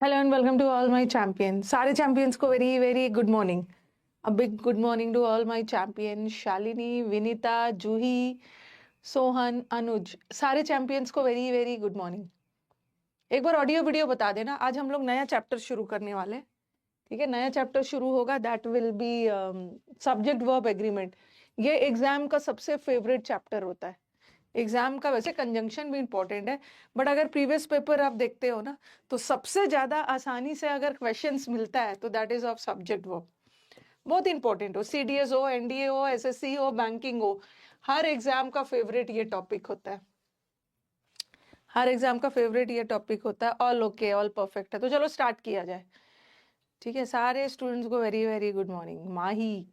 Hello and welcome to all my champions. सारे champions को very very good morning. A big good morning to all my champions. Shalini, Vinita, जूही, सोहन, अनुज. सारे champions को very very good morning. एक बार audio video बता देना. आज हम लोग नया चैप्टर शुरू करने वाले हैं. ठीक है, नया चैप्टर शुरू होगा. That will be subject verb agreement. ये एग्जाम का सबसे फेवरेट चैप्टर होता है. एग्जाम का वैसे कंजंक्शन भी इंपॉर्टेंट है, बट अगर प्रीवियस पेपर आप देखते हो ना, तो सबसे ज्यादा आसानी से अगर क्वेश्चंस मिलता है तो that is of subject verb. बहुत इंपॉर्टेंट हो, सीडीएस हो, एनडीए हो, एसएससी हो, बैंकिंग हो, हर एग्जाम का फेवरेट ये टॉपिक होता है. हर एग्जाम का फेवरेट ये टॉपिक होता है. ऑल ओके, ऑल परफेक्ट है. तो चलो स्टार्ट किया जाए. ठीक है, सारे स्टूडेंट्स को वेरी वेरी गुड मॉर्निंग. माही,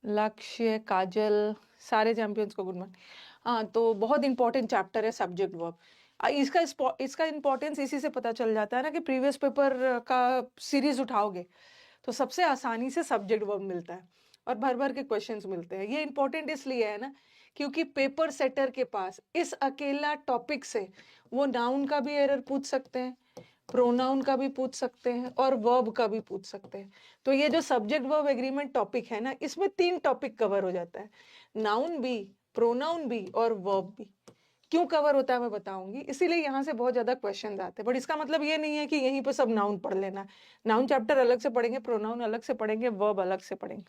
लक्ष्य, काजल, सारे चैंपियंस को गुड मॉर्निंग. हाँ, तो बहुत इंपॉर्टेंट चैप्टर है सब्जेक्ट वर्ब. इसका इंपॉर्टेंस इसी से पता चल जाता है ना कि प्रीवियस पेपर का सीरीज उठाओगे तो सबसे आसानी से सब्जेक्ट वर्ब मिलता है और भर भर के क्वेश्चंस मिलते हैं. ये इंपॉर्टेंट इसलिए है ना क्योंकि पेपर सेटर के पास इस अकेला टॉपिक से वो नाउन का भी एरर पूछ सकते हैं, प्रोनाउन का भी पूछ सकते हैं और वर्ब का भी पूछ सकते हैं. तो ये जो सब्जेक्ट वर्ब एग्रीमेंट टॉपिक है ना, इसमें 3 टॉपिक कवर हो जाता है. नाउन भी, प्रोनाउन भी और वर्ब भी. क्यों कवर होता है मैं बताऊंगी. इसीलिए यहाँ से बहुत ज्यादा क्वेश्चन आते हैं, बट इसका मतलब ये नहीं है कि यहीं पर सब नाउन पढ़ लेना. नाउन चैप्टर अलग से पढ़ेंगे, प्रोनाउन अलग से पढ़ेंगे, वर्ब अलग से पढ़ेंगे.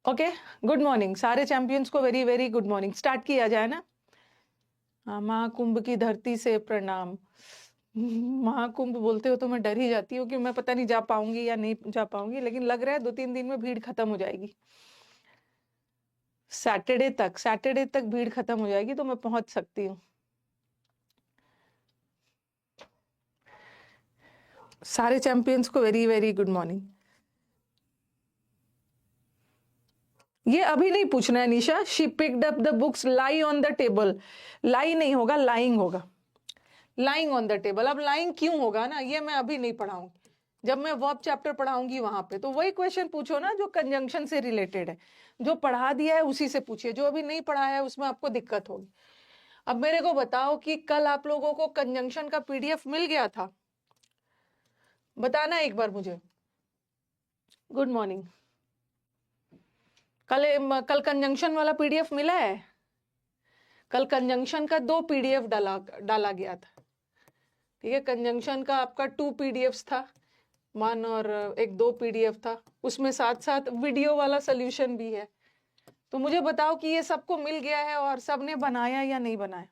ओके, गुड मॉर्निंग सारे चैंपियंस को very very good morning. Start किया जाए ना. महाकुंभ की धरती से प्रणाम. महाकुंभ बोलते हो तो मैं डर ही जाती हूँ कि मैं पता नहीं जा पाऊंगी या नहीं जा पाऊंगी, लेकिन लग रहा है 2-3 दिन में भीड़ खत्म हो जाएगी. सैटरडे तक भीड़ खत्म हो जाएगी तो मैं पहुंच सकती हूँ. सारे चैंपियंस को वेरी वेरी गुड मॉर्निंग. ये अभी नहीं पूछना है Nisha. She picked up the books lie on the table. Lie नहीं होगा, लाइंग होगा. Lying on the table. अब लाइंग क्यों होगा ना, ये मैं अभी नहीं पढ़ाऊंगी. जब मैं वर्ब चैप्टर पढ़ाऊंगी वहां पे तो वही क्वेश्चन पूछो ना जो कंजंक्शन से रिलेटेड है. जो पढ़ा दिया है उसी से पूछिए, जो अभी नहीं पढ़ाया है उसमें आपको दिक्कत होगी. अब मेरे को बताओ कि कल आप लोगों को कंजंक्शन का पीडीएफ मिल गया था? बताना एक बार मुझे. Good morning. कल कंजंक्शन वाला पीडीएफ मिला है? कल कंजंक्शन का 2 पीडीएफ डाला गया था. ठीक है, कंजंक्शन का आपका 2 पीडीएफ था, 1 और एक 2 पीडीएफ था. उसमें साथ साथ वीडियो वाला सोल्यूशन भी है. तो मुझे बताओ कि ये सबको मिल गया है और सबने बनाया या नहीं बनाया?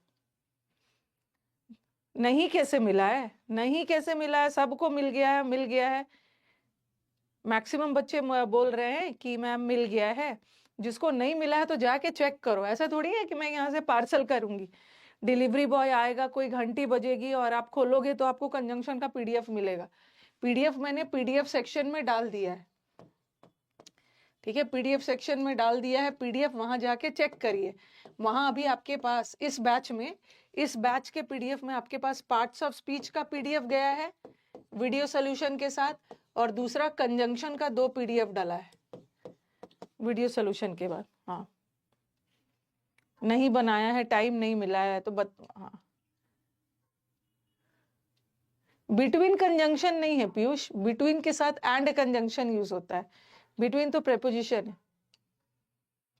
नहीं कैसे मिला है? नहीं कैसे मिला है? सबको मिल गया है, मिल गया है. मैक्सिमम बच्चे बोल रहे हैं कि मैम मिल गया है. जिसको नहीं मिला है तो जाके चेक करो. ऐसा थोड़ी है कि मैं यहाँ से पार्सल करूंगी. डिलीवरी बॉय आएगा, कोई घंटी बजेगी और आप खोलोगे तो आपको कंजंक्शन का पीडीएफ मिलेगा. पीडीएफ मैंने पीडीएफ सेक्शन में डाल दिया है. ठीक है, पीडीएफ सेक्शन में डाल दिया है. पीडीएफ वहां जाके चेक करिए. वहां अभी आपके पास इस बैच के पीडीएफ में आपके पास पार्ट्स ऑफ स्पीच का पीडीएफ गया है वीडियो सोल्यूशन के साथ, और दूसरा कंजंक्शन का 2 पीडीएफ डाला है वीडियो सोल्यूशन के बाद. हाँ, नहीं बनाया है, टाइम नहीं मिला है तो हाँ. बिटवीन कंजंक्शन नहीं है पीयूष. बिटवीन के साथ एंड कंजंक्शन यूज होता है. बिटवीन तो प्रेपोजिशन है.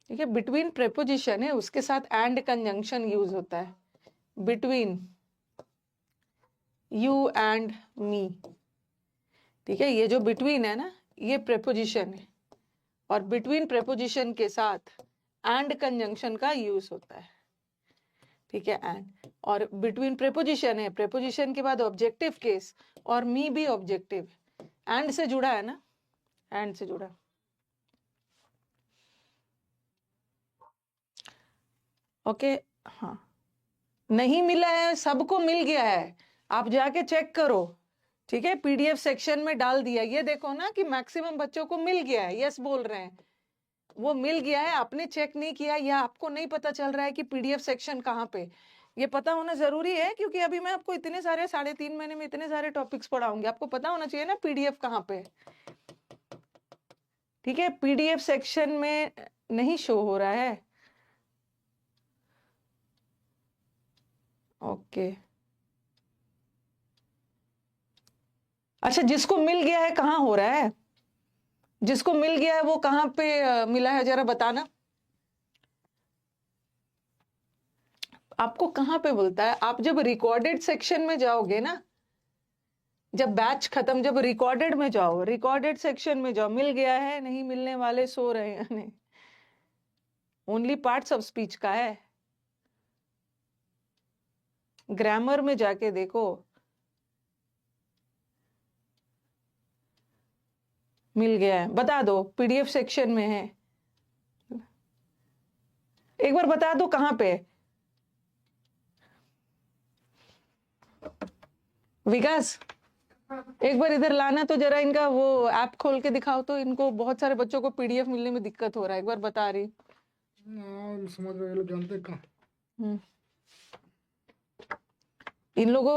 ठीक है, बिटवीन प्रेपोजिशन है, उसके साथ एंड कंजंक्शन यूज होता है. Between you and me. ठीक है, ये जो बिटवीन है ना, ये प्रेपोजिशन है और बिटवीन प्रेपोजिशन के साथ एंड कंजंक्शन का यूज होता है. ठीक है, एंड और बिटवीन प्रेपोजिशन है, प्रेपोजिशन के बाद ऑब्जेक्टिव केस और मी भी ऑब्जेक्टिव. एंड से जुड़ा है ना, एंड से जुड़ा. ओके. हाँ, नहीं मिला है, सबको मिल गया है. आप जाके चेक करो. ठीक है, पीडीएफ सेक्शन में डाल दिया. ये देखो ना कि मैक्सिमम बच्चों को मिल गया है. यस बोल रहे हैं, वो मिल गया है. आपने चेक नहीं किया या आपको नहीं पता चल रहा है कि पीडीएफ सेक्शन कहाँ पे. ये पता होना जरूरी है क्योंकि अभी मैं आपको इतने सारे 3.5 महीने में इतने सारे टॉपिक्स पढ़ाऊंगी. आपको पता होना चाहिए ना पीडीएफ कहाँ पे. ठीक है, पीडीएफ सेक्शन में नहीं शो हो रहा है. ओके, अच्छा, जिसको मिल गया है कहाँ हो रहा है? जिसको मिल गया है वो कहाँ पे मिला है, जरा बताना। आपको कहाँ पे बोलता है? आप जब रिकॉर्डेड सेक्शन में जाओगे ना, जब बैच खत्म, जब रिकॉर्डेड में जाओ, रिकॉर्डेड सेक्शन में जाओ, मिल गया है, नहीं मिलने वाले सो रहे हैं, नहीं, ओनली पार्ट्स ऑफ स्पीच का है। ग्रामर में जाके देखो, मिल गया है, बता दो, पीडीएफ सेक्शन में है, एक बार बता दो कहाँ पे है। विकास, एक बार इधर लाना तो जरा, इनका वो ऐप खोल के दिखाओ तो, इनको बहुत सारे बच्चों को पीडीएफ मिलने में दिक्कत हो रहा है, एक बार बता रही। समझ रहे लोग जानते हैं कहाँ। इन लोगों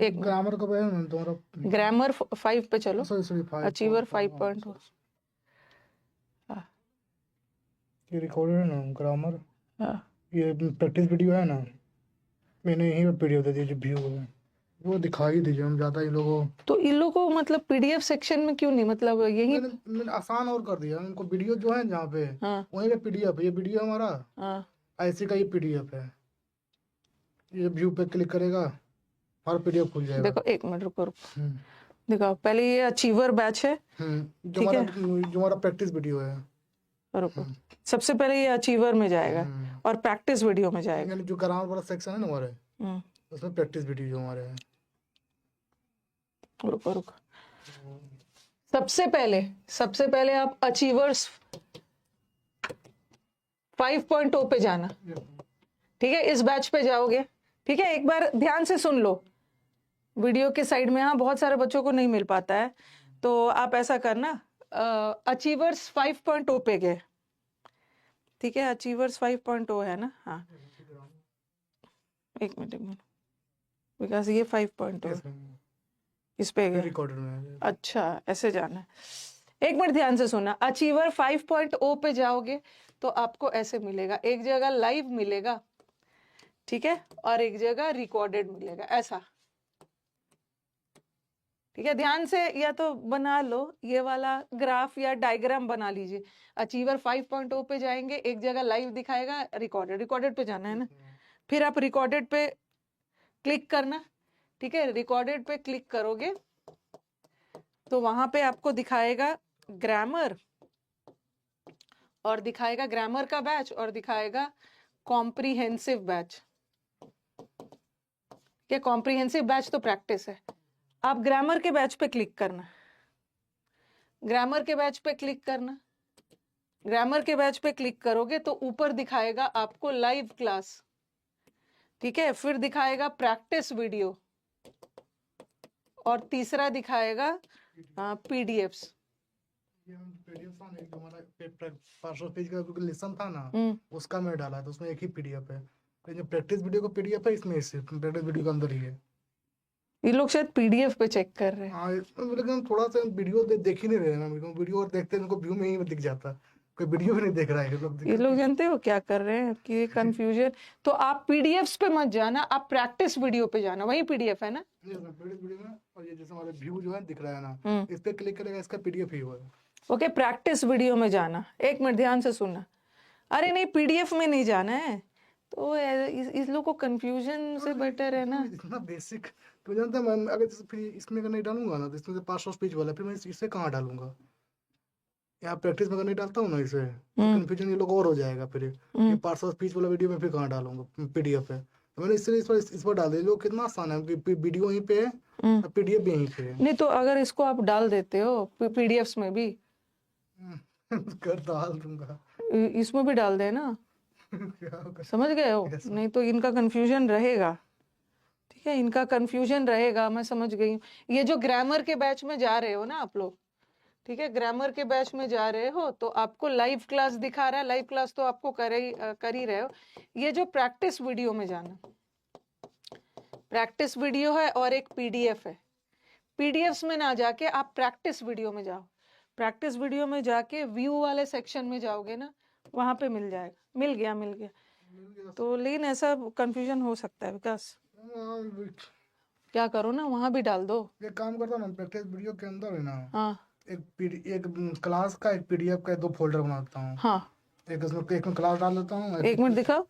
एक ग्रामर का है ना तुम्हारा। ग्रामर 5 पे चलो, सॉरी अचीवर 5.2। ये रिकॉर्डेड है ना ग्रामर, हाँ, ये प्रैक्टिस वीडियो है ना, मैंने यहीं पे पीडीएफ दे दी जो व्यू है वो दिखाई दीजिए, हम ज़्यादा इन लोगों तो इन लोगों को मतलब पीडीएफ सेक्शन में क्यों नहीं, मतलब यही। मैंने आसान और कर दिया उनको, वीडियो जो है जहाँ पे हाँ वहीं पे पीडीएफ है, ये वीडियो हमारा हाँ, ऐसे का ये पीडीएफ है, ये व्यू पे क्लिक करेगा और पीडीएफ खुल जाएगा। देखो एक मिनट रुको रुको, देखो पहले ये अचीवर बैच है, जो ठीक है, हमारा प्रैक्टिस वीडियो है। रुको, सबसे पहले ये अचीवर में जाएगा और प्रैक्टिस वीडियो में जाएगा। यानी जो ग्रामर वाला सेक्शन है ना हमारे, हम्म, उसमें प्रैक्टिस वीडियो जो हमारे है। रुको रुको, सबसे पहले आप अचीवर्स 5.0 पे जाना, ठीक है, इस बैच पे जाओगे, ठीक है, एक बार ध्यान से सुन लो वीडियो के साइड में, हाँ बहुत सारे बच्चों को नहीं मिल पाता है, तो आप ऐसा करना, अचीवर्स 5.0 पे गए, ठीक है, अचीवर्स 5.0 है ना, हाँ, एक मिनट विकास, ये 5.0 है, इस पे गए, रिकॉर्डेड में। अच्छा ऐसे जाना है, एक मिनट ध्यान से सुनना, अचीवर 5.0 पे जाओगे तो आपको ऐसे मिलेगा, एक जगह लाइव मिलेगा, ठीक है, और एक जगह रिकॉर्डेड मिलेगा, ऐसा, ठीक है, ध्यान से या तो बना लो, ये वाला ग्राफ या डायग्राम बना लीजिए। अचीवर 5.0 पे जाएंगे, एक जगह लाइव दिखाएगा, रिकॉर्डेड पे जाना है ना, फिर आप रिकॉर्डेड पे क्लिक करना, ठीक है, रिकॉर्डेड पे क्लिक करोगे तो वहां पे आपको दिखाएगा ग्रामर, और दिखाएगा ग्रामर का बैच, और दिखाएगा कॉम्प्रिहेंसिव बैच, क्या कॉम्प्रिहेंसिव बैच तो प्रैक्टिस है। आप ग्रामर के बैच पे क्लिक करना, ग्रामर के बैच पे क्लिक करना, ग्रामर के बैच पे क्लिक करोगे तो ऊपर दिखाएगा आपको लाइव क्लास, ठीक है, फिर दिखाएगा प्रैक्टिस वीडियो, और तीसरा दिखाएगा पीडीएफ्स। हमारा पेज का लेसन था ना, उसका मैं डाला तो उसमें एक ही पीडीएफ है, तो जो प्रैक्टिस वीडियो का पीडीएफ है इसमें प्रैक्टिस वीडियो के अंदर ही है। ये लोग शायद पीडीएफ पे चेक कर रहे हैं। हाँ, लेकिन हम थोड़ा सा वीडियो देख ही नहीं रहे ना, वीडियो और देखते हैं उनको व्यू में ही दिख जाता, कोई वीडियो भी नहीं देख रहा है ये लोग जानते हो क्या कर रहे हैं कि कंफ्यूजन, तो आप पीडीएफ्स पे मत जाना, आप प्रैक्टिस वीडियो पे जाना, वही पीडीएफ है ना, वीडियो में, और ये जैसे हमारे व्यू जो है दिख रहा है ना, इस पे क्लिक करेगा, इसका पीडीएफ ही हुआ है। ओके, प्रैक्टिस वीडियो में जाना, एक मिनट ध्यान से सुनना, अरे नहीं पीडीएफ में नहीं जाना है, तो इस लोग को कंफ्यूजन से बेटर है ना। इतना बेसिक तो जानता मैं, अगर जैसे फिर इसमें अगर नहीं डालूंगा ना, तो इसमें पास ऑफ पेज वाला, फिर मैं इसे कहाँ डालूंगा, यहाँ प्रैक्टिस में अगर नहीं डालता हूँ ना इसे, कंफ्यूजन ये लोग और हो जाएगा, फिर ये पार्ट्स ऑफ स्पीच वाला वीडियो में फिर कहाँ डालूंगा, पीडीएफ है, तो मैंने इसलिए इस पर डाल दिया, लोग कितना आसान है कि वीडियो यहीं पे है, पीडीएफ भी यहीं पे है। नहीं तो अगर इसको आप डाल देते हो पीडीएफ्स में भी, कर डाल दूंगा, इसमें भी डाल देना, क्या होगा? समझ गए हो, नहीं तो इनका कंफ्यूजन रहेगा, ठीक है, इनका कंफ्यूजन रहेगा, मैं समझ गई हूँ। ये जो ग्रामर के बैच में जा रहे हो ना आप लोग, ठीक है, ग्रामर के बैच में जा रहे हो तो आपको लाइव क्लास दिखा रहा है, लाइव क्लास तो आपको कर ही रहे हो, ये जो प्रैक्टिस वीडियो में जाना, प्रैक्टिस वीडियो है और एक पीडीएफ है, पीडीएफ्स में ना जाके आप प्रैक्टिस वीडियो में जाओ, प्रैक्टिस वीडियो में जाके व्यू वाले सेक्शन में जाओगे ना, वहां पे मिल जाएगा, मिल गया, तो लेकिन ऐसा कंफ्यूजन हो सकता है विकास, क्या करो ना, वहां भी डाल दो। एक काम करता हूँ ना, प्रैक्टिस वीडियो के अंदर है ना, हाँ एक क्लास का, एक पीडीएफ का, 2 फोल्डर बनाता हूँ। हाँ, एक में क्लास डाल देता हूँ, एक मिनट दिखाओ।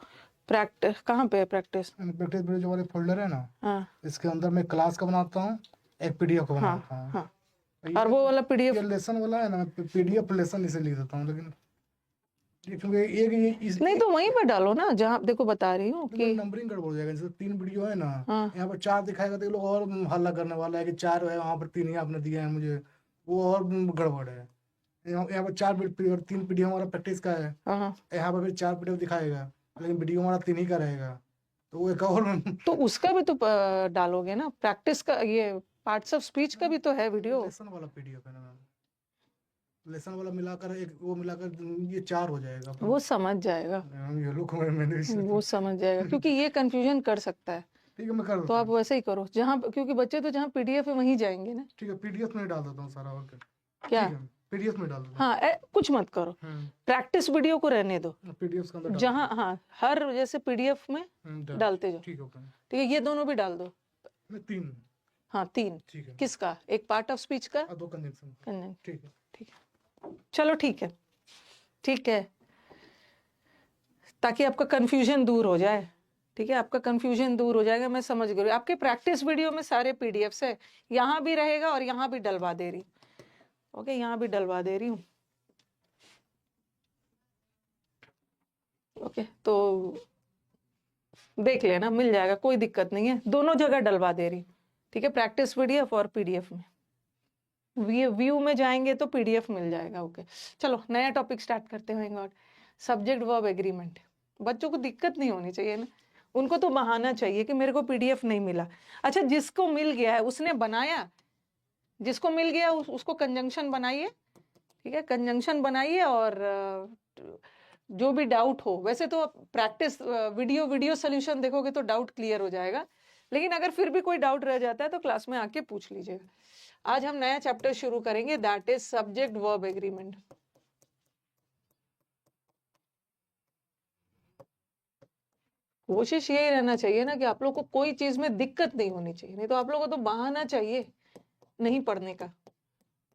प्रैक्टिस कहाँ पे है प्रैक्टिस? प्रैक्टिस वीडियो जो वाले फोल्डर है ना, हाँ इसके अंदर मैं क्लास का बनाता हूँ, एक पीडीएफ का हाँ बनाता हूँ। हाँ, ये और वो वाला ये पीडीएफ। लेसन वाला है ना, मैं पीडीएफ लेसन इसे लिख देता हूँ, लेकिन क्योंकि नहीं तो वहीं पे डालो ना जहाँ देखो बता रही हूँ कि। नंबरिंग गड़बड़ हो जाएगा। जैसे 3 वीडियो है ना, हाँ यहाँ पर 4 दिखाएगा तो ये लोग और हल्ला करने वाला है कि 4 है, वहाँ पर 3 ही आपने दिया है मुझे, वो और गड़बड़ है। यहाँ पर 3 पीडीएफ हमारा प्रैक्टिस का है, हाँ, यहाँ पर फिर 4 पीडीएफ दिखाएगा, लेकिन वीडियो हमारा 3 ही का रहेगा, तो वो एक और तो उसका भी तो डालोगे ना, प्रैक्टिस का, ये पार्ट्स ऑफ स्पीच का भी तो है वीडियो। लेसन वाला पीडीएफ है ना मैम, लेसन वाला मिलाकर एक वो मिलाकर ये 4 हो जाएगा। वो समझ जाएगा, मैम ये लोग मैंने वो समझ जाएगा, क्योंकि ये कंफ्यूजन कर सकता है। ठीक है, मैं कर तो देता आप हूँ। वैसे ही करो, जहाँ क्योंकि बच्चे तो जहाँ पीडीएफ है वहीं जाएंगे ना। ठीक है, पीडीएफ में डाल देता हूँ सारा, और क्या। क्या? ठीक है, पीडीएफ में डाल देता हाँ कुछ मत करो, हूँ। प्रैक्टिस वीडियो को रहने दो। पीडीएफ के अंदर डाल जहाँ हाँ, हर जैसे पीडीएफ में देता डालते जाओ। ठीक है, ओके। ठीक है, ये दोनों भी डाल दो। मैं 3। हाँ 3। ठीक है। किसका? एक पार्ट ऑफ स्पीच का, 2 कंजंक्शन। ठीक है। ठीक है, चलो ठीक है, ठीक है, ताकि आपका कंफ्यूजन दूर हो जाए। ठीक है, आपका कंफ्यूजन दूर हो जाएगा, मैं समझ गई। आपके प्रैक्टिस वीडियो में सारे पीडीएफ्स है, यहाँ भी रहेगा और यहाँ भी डलवा दे रही। ओके, यहाँ भी डलवा दे रही हूँ। ओके, तो देख लेना, मिल जाएगा, कोई दिक्कत नहीं है, दोनों जगह डलवा दे रही। ठीक है, प्रैक्टिस पीडीएफ और पीडीएफ में, व्यू में जाएंगे तो पीडीएफ मिल जाएगा। ओके, चलो नया टॉपिक स्टार्ट करते हैं। Subject verb agreement. बच्चों को दिक्कत नहीं होनी चाहिए ना, उनको तो बहाना चाहिए कि मेरे को पीडीएफ नहीं मिला। अच्छा, जिसको मिल गया है उसने बनाया, जिसको मिल गया उसको कंजंक्शन बनाइए। ठीक है, कंजंक्शन बनाइए, और जो भी डाउट हो, वैसे तो प्रैक्टिस वीडियो सोल्यूशन देखोगे तो डाउट क्लियर हो जाएगा, लेकिन अगर फिर भी कोई डाउट रह जाता है तो क्लास में आके पूछ लीजिएगा। आज हम नया चैप्टर शुरू करेंगे, that is subject verb agreement. कोशिश यही रहना चाहिए ना कि आप लोग को कोई चीज में दिक्कत नहीं होनी चाहिए, नहीं तो आप लोगों को तो बहाना चाहिए नहीं पढ़ने का।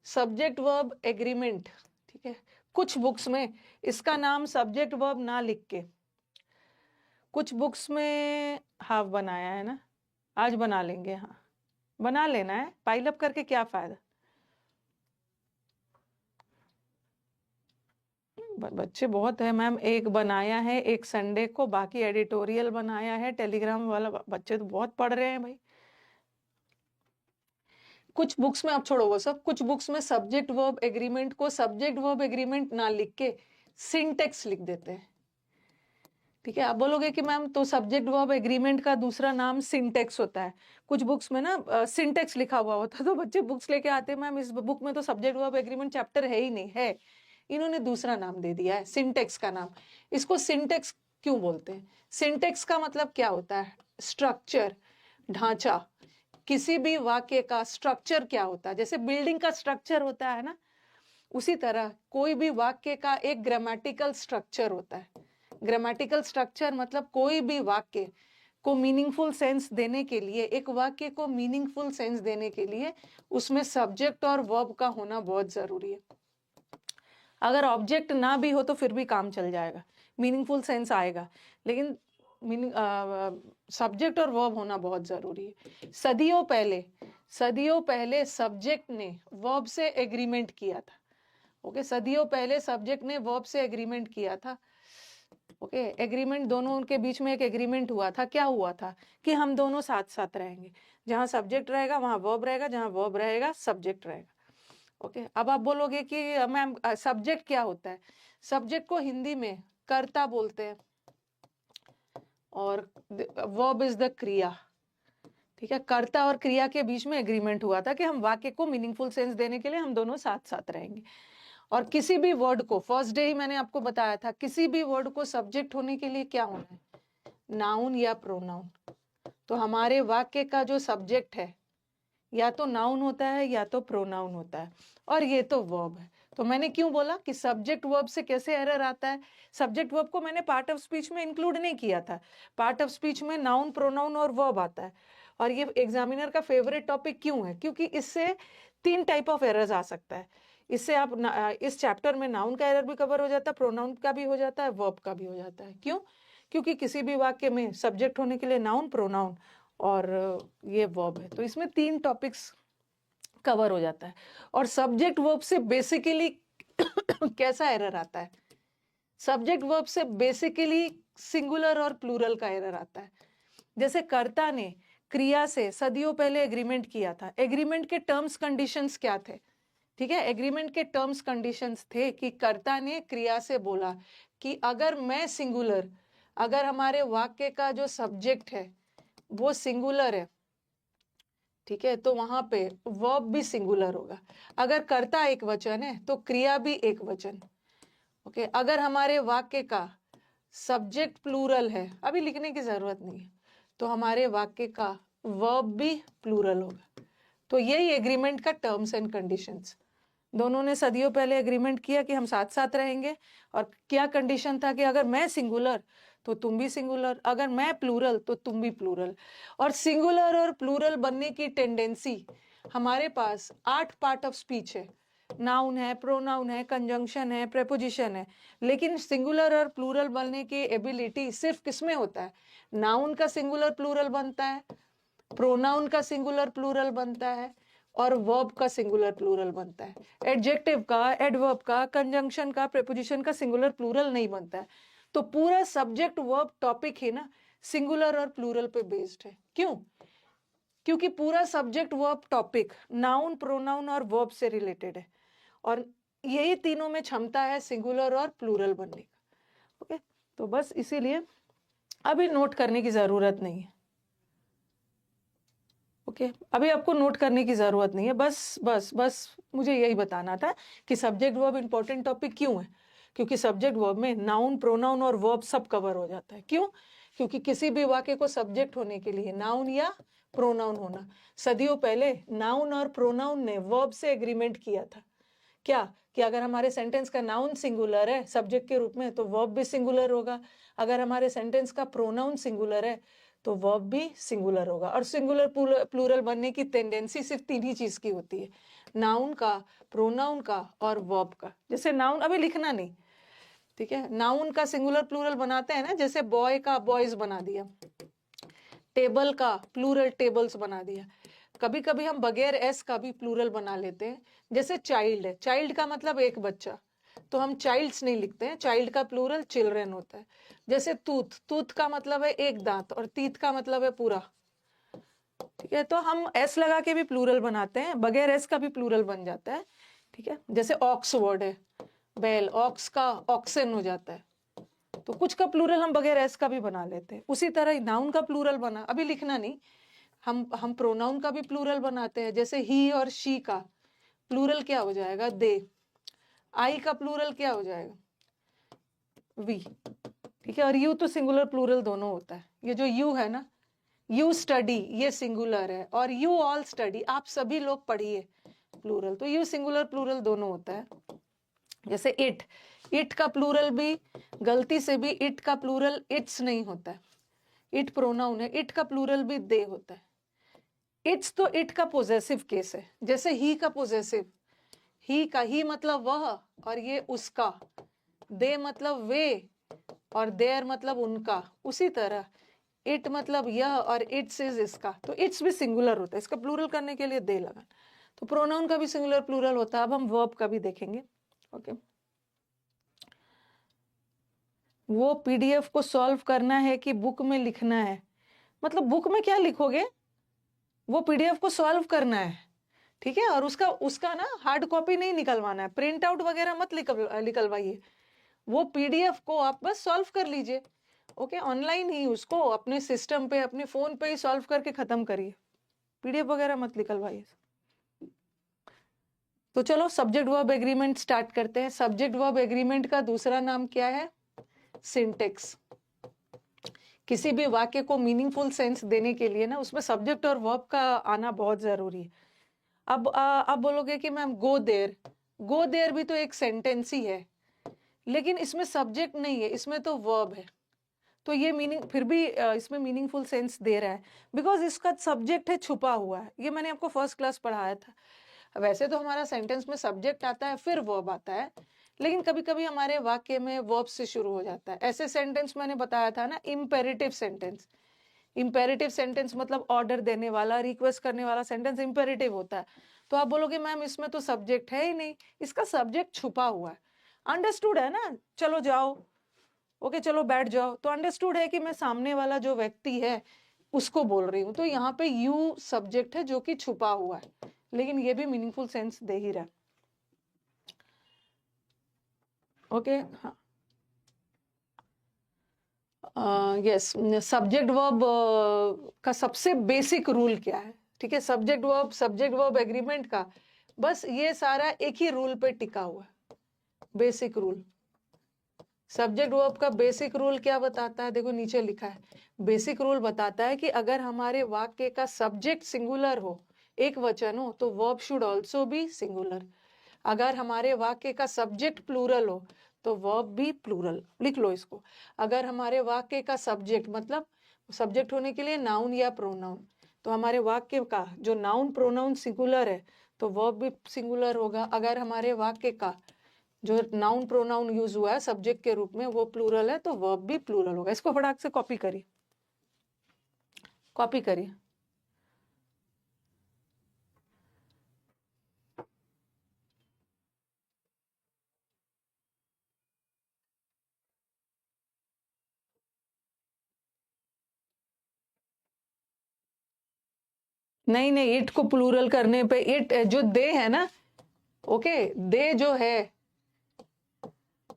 सब्जेक्ट वर्ब एग्रीमेंट, ठीक है, कुछ बुक्स में इसका नाम सब्जेक्ट वर्ब ना लिख के, कुछ बुक्स में हाफ बनाया है ना, आज बना लेंगे। हाँ, बना लेना है, पाइल अप करके क्या फायदा। बच्चे बहुत है मैम, एक बनाया है एक संडे को, बाकी एडिटोरियल बनाया है, टेलीग्राम वाला बच्चे तो बहुत पढ़ रहे हैं भाई। कुछ बुक्स में, आप छोड़ो वो सब, कुछ बुक्स में सब्जेक्ट वर्ब एग्रीमेंट को सब्जेक्ट वर्ब एग्रीमेंट ना लिख के सिंटेक्स लिख देते हैं। ठीक है, आप बोलोगे कि मैम तो सब्जेक्ट वर्ब एग्रीमेंट का दूसरा नाम सिंटेक्स होता है। कुछ बुक्स में ना सिंटेक्स लिखा हुआ होता है, तो बच्चे बुक्स लेके आते हैं, मैम इस बुक में तो सब्जेक्ट वर्ब एग्रीमेंट चैप्टर है ही नहीं है, इन्होंने दूसरा नाम दे दिया है, सिंटेक्स का नाम। इसको सिंटेक्स क्यों बोलते हैं? सिंटेक्स का मतलब क्या होता है? स्ट्रक्चर, ढांचा। किसी भी वाक्य का स्ट्रक्चर क्या होता है? जैसे बिल्डिंग का स्ट्रक्चर होता है ना, उसी तरह कोई भी वाक्य का एक ग्रामेटिकल स्ट्रक्चर होता है। ग्रामेटिकल स्ट्रक्चर मतलब कोई भी वाक्य को मीनिंगफुल सेंस देने के लिए, एक वाक्य को मीनिंगफुल सेंस देने के लिए उसमें सब्जेक्ट और वर्ब का होना बहुत जरूरी है। अगर ऑब्जेक्ट ना भी हो तो फिर भी काम चल जाएगा, मीनिंगफुल सेंस आएगा, लेकिन सब्जेक्ट और वर्ब होना बहुत जरूरी है। सदियों पहले सब्जेक्ट ने वर्ब से एग्रीमेंट किया था। ओके, सदियों पहले सब्जेक्ट ने वर्ब से एग्रीमेंट किया था। ओके, एग्रीमेंट, दोनों उनके बीच में एक एग्रीमेंट हुआ था। क्या हुआ था? कि हम दोनों साथ साथ रहेंगे, जहां सब्जेक्ट रहेगा वहां वर्ब रहेगा, जहां वर्ब रहेगा सब्जेक्ट रहेगा। ओके, अब आप बोलोगे कि मैम सब्जेक्ट क्या होता है? सब्जेक्ट को हिंदी में कर्ता बोलते हैं, और वर्ब इज द क्रिया। ठीक है, कर्ता और क्रिया के बीच में एग्रीमेंट हुआ था कि हम वाक्य को मीनिंगफुल सेंस देने के लिए हम दोनों साथ साथ रहेंगे। और किसी भी वर्ड को, फर्स्ट डे ही मैंने आपको बताया था, किसी भी वर्ड को सब्जेक्ट होने के लिए क्या होना है? नाउन या प्रोनाउन। तो हमारे वाक्य का जो सब्जेक्ट है या तो नाउन होता है या तो प्रोनाउन होता है, और ये तो वर्ब है। तो मैंने क्यों बोला कि सब्जेक्ट वर्ब से कैसे एरर आता है? सब्जेक्ट वर्ब को मैंने पार्ट ऑफ स्पीच में इंक्लूड नहीं किया था। पार्ट ऑफ स्पीच में नाउन, प्रोनाउन और वर्ब आता है, और ये एग्जामिनर का फेवरेट टॉपिक क्यों है? क्योंकि इससे 3 टाइप ऑफ एरर्स आ सकता है। इससे आप इस चैप्टर में नाउन का एरर भी कवर हो जाता है, प्रोनाउन का भी हो जाता है, वर्ब का भी हो जाता है। क्यों? क्योंकि किसी भी वाक्य में सब्जेक्ट होने के लिए नाउन, प्रोनाउन और ये वर्ब है, तो इसमें 3 टॉपिक्स कवर हो जाता है। और सब्जेक्ट वर्ब से बेसिकली कैसा एरर आता है? सब्जेक्ट वर्ब से बेसिकली सिंगुलर और प्लूरल का एरर आता है। जैसे कर्ता ने क्रिया से सदियों पहले एग्रीमेंट किया था। एग्रीमेंट के टर्म्स कंडीशंस क्या थे? ठीक है, एग्रीमेंट के टर्म्स कंडीशंस थे कि कर्ता ने क्रिया से बोला कि अगर मैं सिंगुलर, अगर हमारे वाक्य का जो सब्जेक्ट है वो सिंगुलर है, ठीक है, तो वहां पे वर्ब भी सिंगुलर होगा। अगर कर्ता एक वचन है तो क्रिया भी एक वचन। ओके, अगर हमारे वाक्य का सब्जेक्ट प्लूरल है, अभी लिखने की जरूरत नहीं है, तो हमारे वाक्य का वर्ब भी प्लूरल होगा। तो यही एग्रीमेंट का टर्म्स एंड कंडीशंस। दोनों ने सदियों पहले एग्रीमेंट किया कि हम साथ साथ रहेंगे। और क्या कंडीशन था कि अगर मैं सिंगुलर तो तुम भी सिंगुलर, अगर मैं प्लूरल तो तुम भी प्लूरल। और सिंगुलर और प्लूरल बनने की टेंडेंसी हमारे पास 8 पार्ट ऑफ स्पीच है। नाउन है, प्रोनाउन है, कंजंक्शन है, प्रेपोजिशन है। लेकिन सिंगुलर और प्लूरल बनने की एबिलिटी सिर्फ किसमें होता है? नाउन का सिंगुलर प्लूरल बनता है, प्रोनाउन का सिंगुलर प्लूरल बनता है, और वर्ब का सिंगुलर प्लूरल बनता है। एडजेक्टिव का, एडवर्ब का, कंजंक्शन का, प्रेपोजिशन का सिंगुलर प्लूरल नहीं बनता है। तो पूरा सब्जेक्ट वर्ब टॉपिक ही ना सिंगुलर और प्लूरल पे बेस्ड है। क्यों? क्योंकि पूरा subject verb topic noun, pronoun और वर्ब से रिलेटेड है, और यही तीनों में क्षमता है सिंगुलर और प्लूरल बनने का। ओके, तो बस इसीलिए अभी नोट करने की जरूरत नहीं है। ओके, अभी आपको नोट करने की जरूरत नहीं है। बस बस बस मुझे यही बताना था कि सब्जेक्ट वर्ब इंपॉर्टेंट टॉपिक क्यों है। क्योंकि सब्जेक्ट वर्ब में नाउन, प्रोनाउन और वर्ब सब कवर हो जाता है। क्यों? क्योंकि किसी भी वाक्य को सब्जेक्ट होने के लिए नाउन या प्रोनाउन होना। सदियों पहले नाउन और प्रोनाउन ने वर्ब से एग्रीमेंट किया था। क्या? कि अगर हमारे सेंटेंस का नाउन सिंगुलर है सब्जेक्ट के रूप में तो वर्ब भी सिंगुलर होगा। अगर हमारे सेंटेंस का प्रोनाउन सिंगुलर है तो वर्ब भी सिंगुलर होगा। और सिंगुलर प्लूरल बनने की टेंडेंसी सिर्फ 3 ही चीज की होती है, नाउन का, प्रोनाउन का और वर्ब का। जैसे नाउन अभी लिखना नहीं, ठीक है, नाउन का सिंगुलर प्लूरल बनाते हैं ना, जैसे बॉय का बॉयज बना दिया, टेबल का प्लूरल टेबल्स बना दिया। कभी कभी हम बगैर एस का भी प्लूरल बना लेते हैं। जैसे चाइल्ड है, चाइल्ड का मतलब एक बच्चा, तो हम चाइल्ड्स नहीं लिखते हैं, चाइल्ड का प्लूरल चिल्ड्रन होता है। जैसे टूथ, टूथ का मतलब है एक दांत और टीथ का मतलब है पूरा, ठीक है, तो हम एस लगा के भी प्लूरल बनाते हैं, बगैर एस का भी प्लूरल बन जाता है। ठीक है, जैसे ऑक्स वर्ड है, बैल, ऑक्स का ऑक्सन हो जाता है, तो कुछ का प्लूरल हम बगैर एस का भी बना लेते हैं। उसी तरह नाउन का प्लूरल बना, अभी लिखना नहीं, हम प्रोनाउन का भी प्लूरल बनाते हैं। जैसे ही और शी का प्लूरल क्या हो जाएगा? दे। आई का प्लूरल क्या हो जाएगा? वी। ठीक है, और यू तो सिंगुलर प्लूरल दोनों होता है। ये जो यू है ना, यू स्टडी, ये सिंगुलर है, और यू ऑल स्टडी, आप सभी लोग पढ़िए, प्लूरल। तो यू सिंगुलर प्लूरल दोनों होता है। जैसे इट, इट का प्लूरल भी गलती से भी इट का प्लूरल इट्स नहीं होता है, इट प्रोनाउन है, इट का प्लूरल भी दे होता है। इट्स तो इट का पोजेसिव केस है। जैसे ही का पोजेसिव, ही का, ही मतलब वह और ये उसका, दे मतलब वे और देयर मतलब उनका। उसी तरह इट मतलब यह और इट्स इज इसका, तो इट्स भी सिंगुलर होता है, इसका प्लूरल करने के लिए दे लगा। तो प्रोनाउन का भी सिंगुलर प्लूरल होता है। अब हम वर्ब का भी देखेंगे। ओके, वो पीडीएफ को सॉल्व करना है कि बुक में लिखना है? मतलब बुक में क्या लिखोगे, वो पीडीएफ को सॉल्व करना है, ठीक है, और उसका उसका ना हार्ड कॉपी नहीं निकलवाना है, प्रिंट आउट वगैरह मत निकलवाइए। वो पीडीएफ को आप बस सॉल्व कर लीजिए। ओके, ऑनलाइन ही उसको अपने सिस्टम पे, अपने फोन पे ही सॉल्व करके खत्म करिए, पीडीएफ वगैरह मत निकलवाइए। तो चलो सब्जेक्ट वर्ब एग्रीमेंट स्टार्ट करते हैं। सब्जेक्ट वर्ब एग्रीमेंट का दूसरा नाम क्या है? सिंटेक्स। किसी भी वाक्य को मीनिंगफुल सेंस देने के लिए ना उसमें सब्जेक्ट और वर्ब का आना बहुत जरूरी है। अब बोलोगे कि ma'am go there, go there भी तो एक सेंटेंस ही है, लेकिन इसमें सब्जेक्ट नहीं है, इसमें तो वर्ब है। तो ये मीनिंग फिर भी इसमें मीनिंगफुल सेंस दे रहा है, बिकॉज इसका सब्जेक्ट है छुपा हुआ है। ये मैंने आपको फर्स्ट क्लास पढ़ाया था। वैसे तो हमारा सेंटेंस में सब्जेक्ट आता है फिर वर्ब आता है, लेकिन कभी कभी हमारे वाक्य में वर्ब से शुरू हो जाता है। ऐसे सेंटेंस मैंने बताया था ना, इम्पेरेटिव सेंटेंस। इम्पेरेटिव सेंटेंस मतलब ऑर्डर देने वाला, रिक्वेस्ट करने वाला सेंटेंस इम्पेरेटिव होता है। तो आप बोलोगे मैम इसमें तो सब्जेक्ट है ही नहीं, इसका सब्जेक्ट छुपा हुआ है। अंडरस्टूड है ना, चलो जाओ, ओके चलो बैठ जाओ, तो अंडरस्टूड है कि मैं सामने वाला जो व्यक्ति है उसको बोल रही हूँ। तो यहाँ पे यू सब्जेक्ट है जो कि छुपा हुआ है, लेकिन ये भी मीनिंगफुल सेंस दे ही रहा है। ओके, हाँ, यस, सब्जेक्ट वर्ब का सबसे बेसिक रूल क्या है? ठीक है, सब्जेक्ट वर्ब एग्रीमेंट का बस ये सारा एक ही रूल पे टिका हुआ है, बेसिक रूल। सब्जेक्ट वर्ब का बेसिक रूल क्या बताता है? देखो नीचे लिखा है, बेसिक रूल बताता है कि अगर हमारे वाक्य का सब्जेक्ट सिंगुलर हो, एक वचन हो, तो verb should also be singular. अगर हमारे वाक्य का सब्जेक्ट प्लूरल हो तो वर्ब भी प्लूरल। लिख लो इसको। अगर हमारे वाक्य का सब्जेक्ट मतलब सब्जेक्ट होने के लिए नाउन या प्रोनाउन, तो हमारे वाक्य का जो नाउन प्रोनाउन सिंगुलर है तो वर्ब भी सिंगुलर होगा। अगर हमारे वाक्य का जो नाउन प्रोनाउन यूज हुआ है सब्जेक्ट के रूप में वो प्लूरल है तो वर्ब भी प्लूरल होगा। इसको फटाक से कॉपी करिए, कॉपी करिए। नहीं नहीं, इट को प्लूरल करने पे इट जो दे है ना, ओके, दे जो है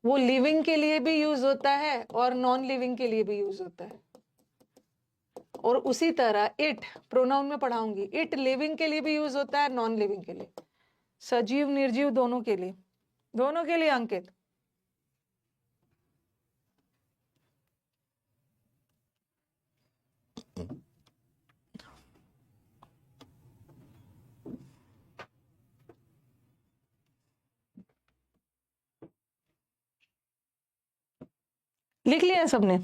वो लिविंग के लिए भी यूज होता है और नॉन लिविंग के लिए भी यूज होता है। और उसी तरह इट प्रोनाउन में पढ़ाऊंगी, इट लिविंग के लिए भी यूज होता है, नॉन लिविंग के लिए, सजीव निर्जीव दोनों के लिए, दोनों के लिए अंकित। लिख लिया सबने?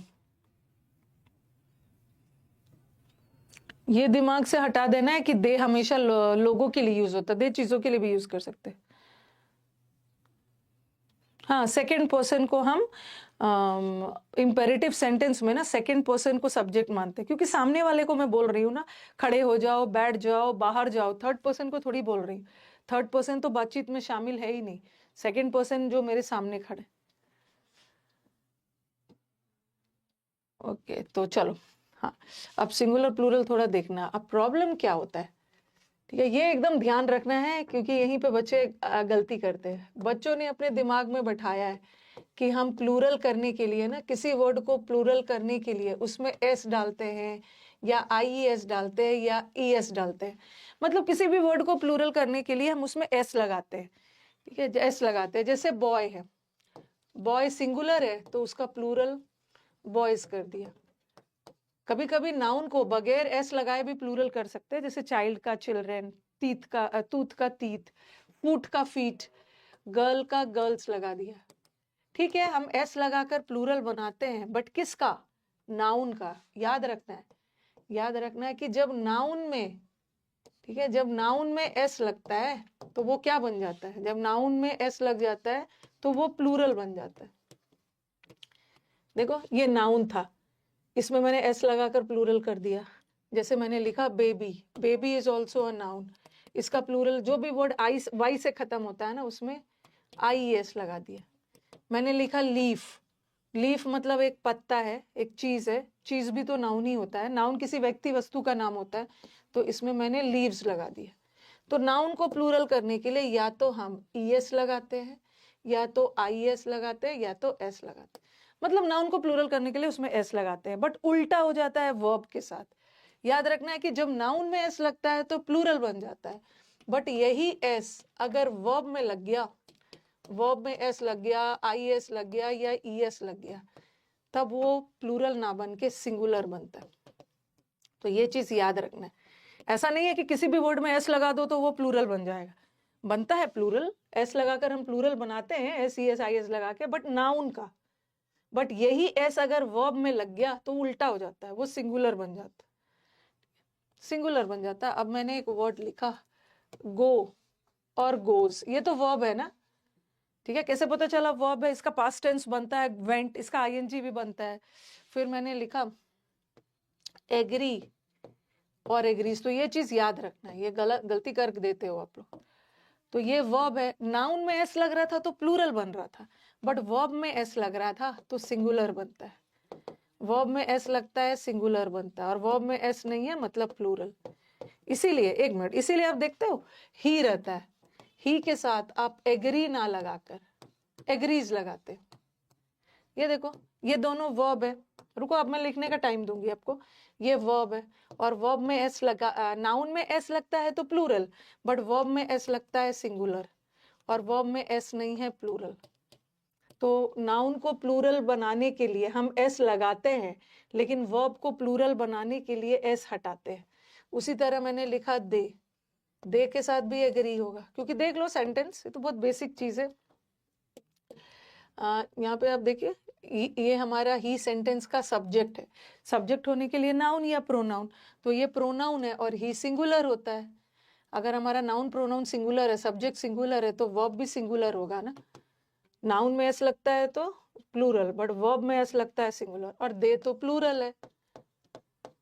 ये दिमाग से हटा देना है कि दे हमेशा लोगों के लिए यूज होता है, दे चीजों के लिए भी यूज कर सकते हैं। हाँ, सेकंड पर्सन को हम इंपेरेटिव सेंटेंस में ना सेकंड पर्सन को सब्जेक्ट मानते हैं, क्योंकि सामने वाले को मैं बोल रही हूँ ना, खड़े हो जाओ, बैठ जाओ, बाहर जाओ, थर्ड पर्सन को थोड़ी बोल रही हूँ। थर्ड पर्सन तो बातचीत में शामिल है ही नहीं, सेकंड पर्सन जो मेरे सामने खड़े। ओके, तो चलो, हाँ, अब सिंगुलर प्लूरल थोड़ा देखना। अब प्रॉब्लम क्या होता है, ठीक है, ये एकदम ध्यान रखना है, क्योंकि यहीं पे बच्चे गलती करते हैं। बच्चों ने अपने दिमाग में बैठाया है कि हम प्लूरल करने के लिए ना, किसी वर्ड को प्लूरल करने के लिए उसमें एस डालते हैं या आईईएस डालते हैं या ईएस डालते हैं। मतलब किसी भी वर्ड को प्लूरल करने के लिए हम उसमें एस लगाते हैं, ठीक है, एस लगाते हैं। जैसे बॉय है, बॉय सिंगुलर है तो उसका प्लूरल बॉयज कर दिया। कभी कभी नाउन को बगैर एस लगाए भी प्लूरल कर सकते हैं, जैसे चाइल्ड का चिल्ड्रेन, तीत का तूथ का तीत, फूट का फीट, गर्ल का गर्ल्स लगा दिया। ठीक है, हम एस लगाकर प्लूरल बनाते हैं, बट किसका? नाउन का। याद रखना है, याद रखना है कि जब नाउन में, ठीक है, जब नाउन में एस लगता है तो वो क्या बन जाता है? जब नाउन में एस लग जाता है तो वो प्लूरल बन जाता है। देखो ये नाउन था, इसमें मैंने एस लगाकर प्लूरल कर दिया। जैसे मैंने लिखा baby, baby is also a noun, इसका प्लूरल जो भी वर्ड आई वाई से खत्म होता है ना उसमें आई एस लगा दिया। मैंने लिखा लीफ, लीफ मतलब एक पत्ता है, एक चीज है, चीज भी तो नाउन ही होता है, नाउन किसी व्यक्ति वस्तु का नाम होता है, तो इसमें मैंने लीव्स लगा दिया। तो नाउन को प्लूरल करने के लिए या तो हम ईएस लगाते हैं, या तो आईएस लगाते हैं, या तो एस लगाते हैं। मतलब नाउन को प्लूरल करने के लिए उसमें एस लगाते हैं, बट उल्टा हो जाता है वर्ब के साथ। याद रखना है कि जब नाउन में एस लगता है तो प्लूरल बन जाता है, बट यही एस अगर वर्ब में लग गया, वर्ब में एस लग गया, आईएस लग गया या ईएस लग गया, तब वो प्लूरल ना बन के सिंगुलर बनता है। तो ये चीज याद रखना है। ऐसा नहीं है कि किसी भी वर्ड में एस लगा दो तो वो प्लूरल बन जाएगा, बनता है प्लूरल, एस लगाकर हम प्लूरल बनाते हैं, S E S I S लगा के, बट नाउन का, बट यही एस अगर वर्ब में लग गया तो उल्टा हो जाता है, वो सिंगुलर बन जाता है, सिंगुलर बन जाता है। अब मैंने एक वर्ड लिखा गो और गोज, ये तो वर्ब है ना, ठीक है। कैसे पता चला वर्ब है? इसका पास्ट टेंस बनता है वेंट, इसका आईएनजी भी बनता है। फिर मैंने लिखा एग्री और एग्रीज, तो ये चीज याद रखना है, ये गलती कर देते हो आप लोग। तो ये वर्ब है, नाउन में एस लग रहा था तो प्लूरल बन रहा था, बट वर्ब में एस लग रहा था तो सिंगुलर बनता है। वर्ब में एस लगता है सिंगुलर बनता है, और वर्ब में एस नहीं है मतलब प्लूरल। इसीलिए एक मिनट, इसीलिए आप देखते हो ही रहता है, ही के साथ आप एग्री ना लगाकर एग्रीज लगाते हो। ये देखो, ये दोनों वर्ब है। रुको, अब मैं लिखने का टाइम दूंगी आपको। ये वर्ब है, और वर्ब में एस लगा, नाउन में एस लगता है तो प्लूरल, बट वर्ब में एस लगता है सिंगुलर, और वर्ब में एस नहीं है प्लूरल। तो नाउन को प्लूरल बनाने के लिए हम एस लगाते हैं, लेकिन वर्ब को प्लूरल बनाने के लिए एस हटाते हैं। उसी तरह मैंने लिखा दे के साथ भी एग्री होगा, क्योंकि देख लो सेंटेंस, ये तो बहुत बेसिक चीज है। यहाँ पे आप देखिए, ये हमारा ही सेंटेंस का सब्जेक्ट है। सब्जेक्ट होने के लिए नाउन या प्रोनाउन, तो ये प्रोनाउन है और ही सिंगुलर होता है। अगर हमारा नाउन प्रोनाउन सिंगुलर है, सब्जेक्ट सिंगुलर है, तो वर्ब भी सिंगुलर होगा ना। नाउन में एस लगता है तो प्लूरल, बट वर्ब में एस लगता है सिंगुलर, और दे तो प्लूरल है,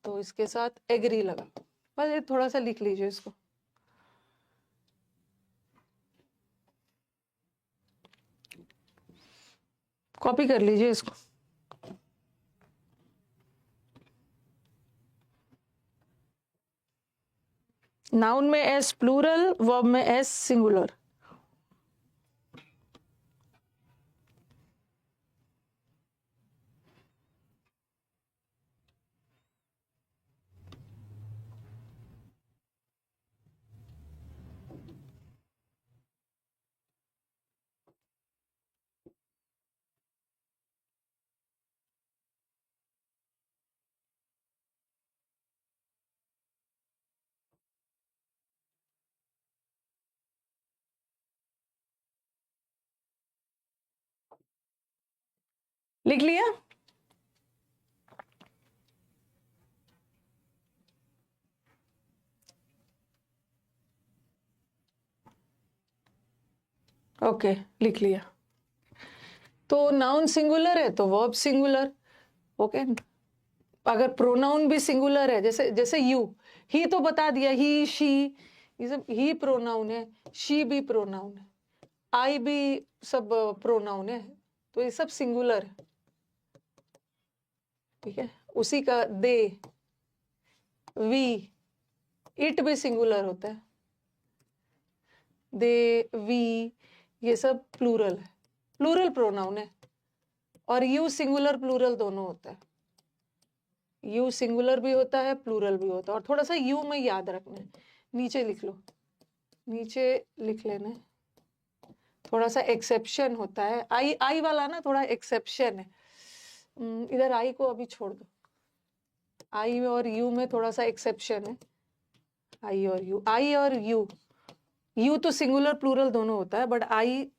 तो इसके साथ एग्री लगा। बस ये थोड़ा सा लिख लीजिए इसको। कॉपी कर लीजिए इसको। नाउन में एस प्लूरल, वर्ब में एस सिंगुलर। लिख लिया? ओके, लिख लिया। तो नाउन सिंगुलर है तो वर्ब सिंगुलर, ओके। अगर प्रोनाउन भी सिंगुलर है, जैसे जैसे यू, ही तो बता दिया, ही शी, ये सब ही प्रोनाउन है, शी भी प्रोनाउन है, आई भी सब प्रोनाउन है, तो ये सब सिंगुलर है, ठीक है। उसी का दे, वी, इट भी सिंगुलर होता है, दे, वी, ये सब प्लूरल है, प्लूरल प्रोनाउन है। और यू सिंगुलर प्लूरल दोनों होता है, यू सिंगुलर भी होता है प्लूरल भी होता है। और थोड़ा सा यू में याद रखना है, नीचे लिख लो, नीचे लिख लेना है। थोड़ा सा एक्सेप्शन होता है, आई वाला ना थोड़ा एक्सेप्शन है। इधर आई को अभी छोड़ दो, आई और यू में थोड़ा सा एक्सेप्शन है। आई और यू तो सिंगुलर प्लूरल दोनों होता है, बट आई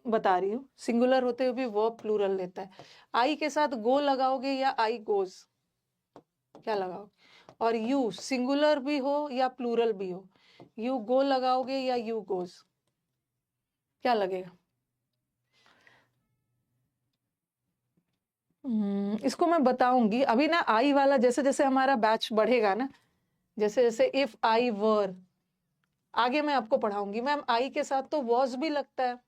बता रही हूँ सिंगुलर होते हुए भी वर्ब प्लूरल लेता है। आई के साथ गो लगाओगे या आई गोज, क्या लगाओगे? और यू सिंगुलर भी हो या प्लूरल भी हो, यू गो लगाओगे या यू गोज, क्या लगेगा? इसको मैं बताऊंगी अभी ना। आई वाला जैसे जैसे हमारा बैच बढ़ेगा ना, जैसे जैसे इफ आई वर, आगे मैं आपको पढ़ाऊंगी। मैम आई के साथ तो वॉज भी लगता है,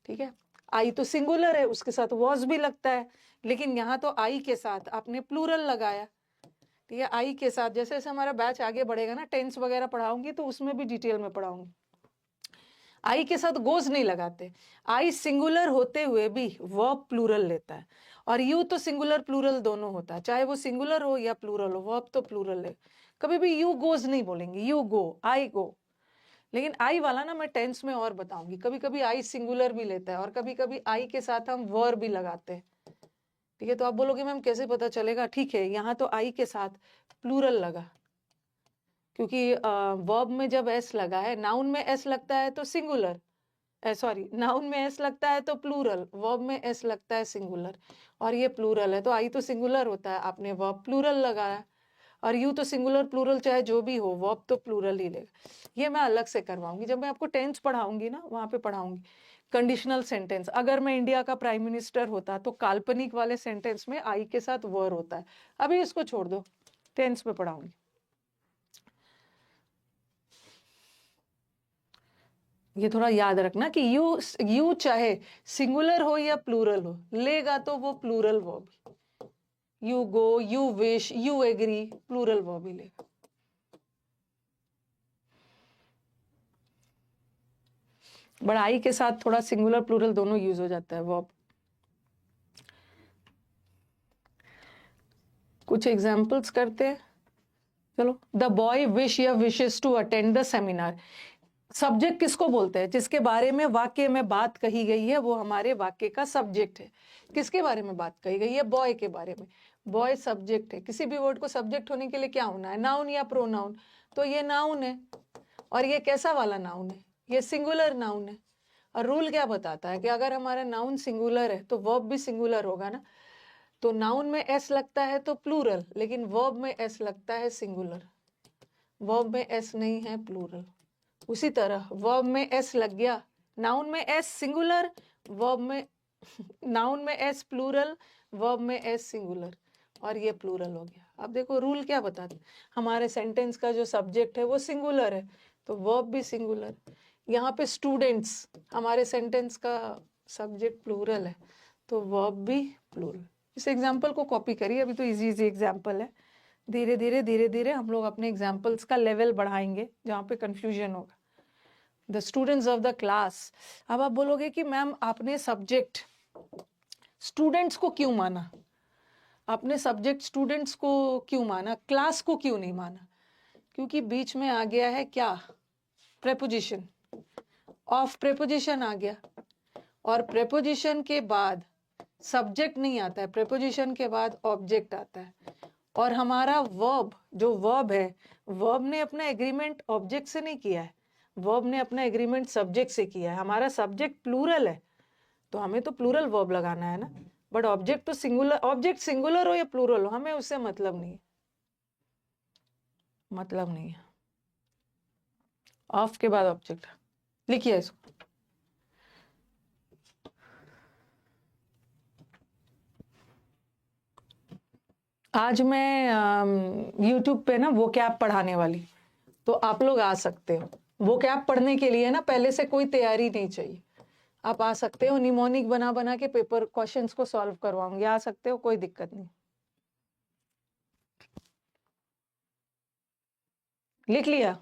ठीक है। आई तो सिंगुलर है, उसके साथ वॉज भी लगता है, लेकिन यहाँ तो आई के साथ आपने प्लूरल लगाया, ठीक है। आई के साथ जैसे जैसे हमारा बैच आगे बढ़ेगा ना, टेंस वगैरह पढ़ाऊंगी तो उसमें भी डिटेल में पढ़ाऊंगी। आई के साथ गोज नहीं लगाते, आई सिंगुलर होते हुए भी वर्ब प्लूरल लेता है, और यू तो सिंगुलर प्लूरल दोनों होता है, चाहे वो सिंगुलर हो या प्लूरल हो, वर्ब तो प्लूरल है। कभी भी यू गोज नहीं बोलेंगे, यू गो, आई गो। लेकिन आई वाला ना मैं टेंस में और बताऊंगी, कभी कभी आई सिंगुलर भी लेता है और कभी कभी आई के साथ हम वर्ब भी लगाते हैं, ठीक है। तो आप बोलोगे मैम कैसे पता चलेगा? ठीक है, यहाँ तो आई के साथ प्लूरल लगा, क्योंकि वर्ब में जब एस लगा है, नाउन में एस लगता है तो सिंगुलर, सॉरी, नाउन में एस लगता है तो प्लूरल, वर्ब में एस लगता है सिंगुलर, और ये प्लूरल है तो आई तो सिंगुलर होता है, आपने वर्ब प्लूरल लगाया, और यू तो सिंगुलर प्लूरल चाहे जो भी हो, वर्ब तो प्लूरल ही लेगा। ये मैं अलग से करवाऊंगी, जब मैं आपको टेंस पढ़ाऊंगी ना वहां पे पढ़ाऊंगी। कंडीशनल सेंटेंस, अगर मैं इंडिया का प्राइम मिनिस्टर होता तो काल्पनिक वाले सेंटेंस में आई के साथ वर होता है। अभी इसको छोड़ दो, टेंस में पढ़ाऊंगी। ये थोड़ा याद रखना कि यू चाहे सिंगुलर हो या प्लूरल हो, लेगा तो वो plural verb. You go, you wish, you agree, plural verb ही लेगा। बट आई के साथ थोड़ा सिंगुलर प्लूरल दोनों यूज हो जाता है वर्ब। कुछ एग्जाम्पल्स करते हैं, चलो। द बॉय विश या wishes to attend the seminar. Subject किसको बोलते हैं? जिसके बारे में वाक्य में बात कही गई है वो हमारे वाक्य का सब्जेक्ट है। किसके बारे में बात कही गई है? बॉय के बारे में। बॉय सब्जेक्ट है। किसी भी वर्ड को सब्जेक्ट होने के लिए क्या होना है? नाउन या प्रोनाउन? तो ये नाउन है, और ये कैसा वाला नाउन है? ये सिंगुलर नाउन है। और रूल क्या बताता है कि अगर हमारा नाउन सिंगुलर है तो वर्ब भी सिंगुलर होगा ना। तो नाउन में एस लगता है तो प्लूरल, लेकिन वर्ब में एस लगता है सिंगुलर, वर्ब में एस नहीं है प्लूरल। उसी तरह वर्ब में एस लग गया, नाउन में एस सिंगुलर, वर्ब में नाउन में एस प्लूरल, वर्ब में एस सिंगुलर, और ये प्लूरल हो गया। अब देखो रूल क्या बताते, हमारे सेंटेंस का जो सब्जेक्ट है वो सिंगुलर है तो वर्ब भी सिंगुलर। यहाँ पे स्टूडेंट्स, हमारे सेंटेंस का सब्जेक्ट प्लूरल है तो वर्ब भी प्लूरल। इस एग्जाम्पल को कॉपी करिए, अभी तो इजी इजी एग्जाम्पल है। धीरे धीरे हम लोग अपने एग्जाम्पल्स का लेवल बढ़ाएंगे जहाँ पे कंफ्यूजन होगा। The students of the class. अब आप बोलोगे कि मैम आपने सब्जेक्ट स्टूडेंट्स को क्यों माना? आपने सब्जेक्ट स्टूडेंट्स को क्यों माना, क्लास को क्यों नहीं माना? क्योंकि बीच में आ गया है क्या? प्रेपोजिशन। ऑफ प्रेपोजिशन आ गया, और प्रेपोजिशन के बाद सब्जेक्ट नहीं आता है, प्रेपोजिशन के बाद ऑब्जेक्ट आता है। और हमारा वर्ब, जो वर्ब है, वर्ब ने अपना एग्रीमेंट ऑब्जेक्ट से नहीं किया है, वर्ब ने अपना एग्रीमेंट सब्जेक्ट से किया है। हमारा सब्जेक्ट प्लूरल है तो हमें तो प्लूरल वर्ब लगाना है ना। बट ऑब्जेक्ट तो सिंगुलर, ऑब्जेक्ट सिंगुलर हो या प्लूरल हो हमें उससे मतलब नहीं है, मतलब नहीं है। ऑफ के बाद ऑब्जेक्ट लिखिए इसको। आज मैं YouTube पे ना वो कैप पढ़ाने वाली, तो आप लोग आ सकते हो। वो कैप पढ़ने के लिए ना पहले से कोई तैयारी नहीं चाहिए, आप आ सकते हो। निमोनिक बना बना के पेपर क्वेश्चंस को सॉल्व करवाऊंगी, आ सकते हो, कोई दिक्कत नहीं। लिख लिया?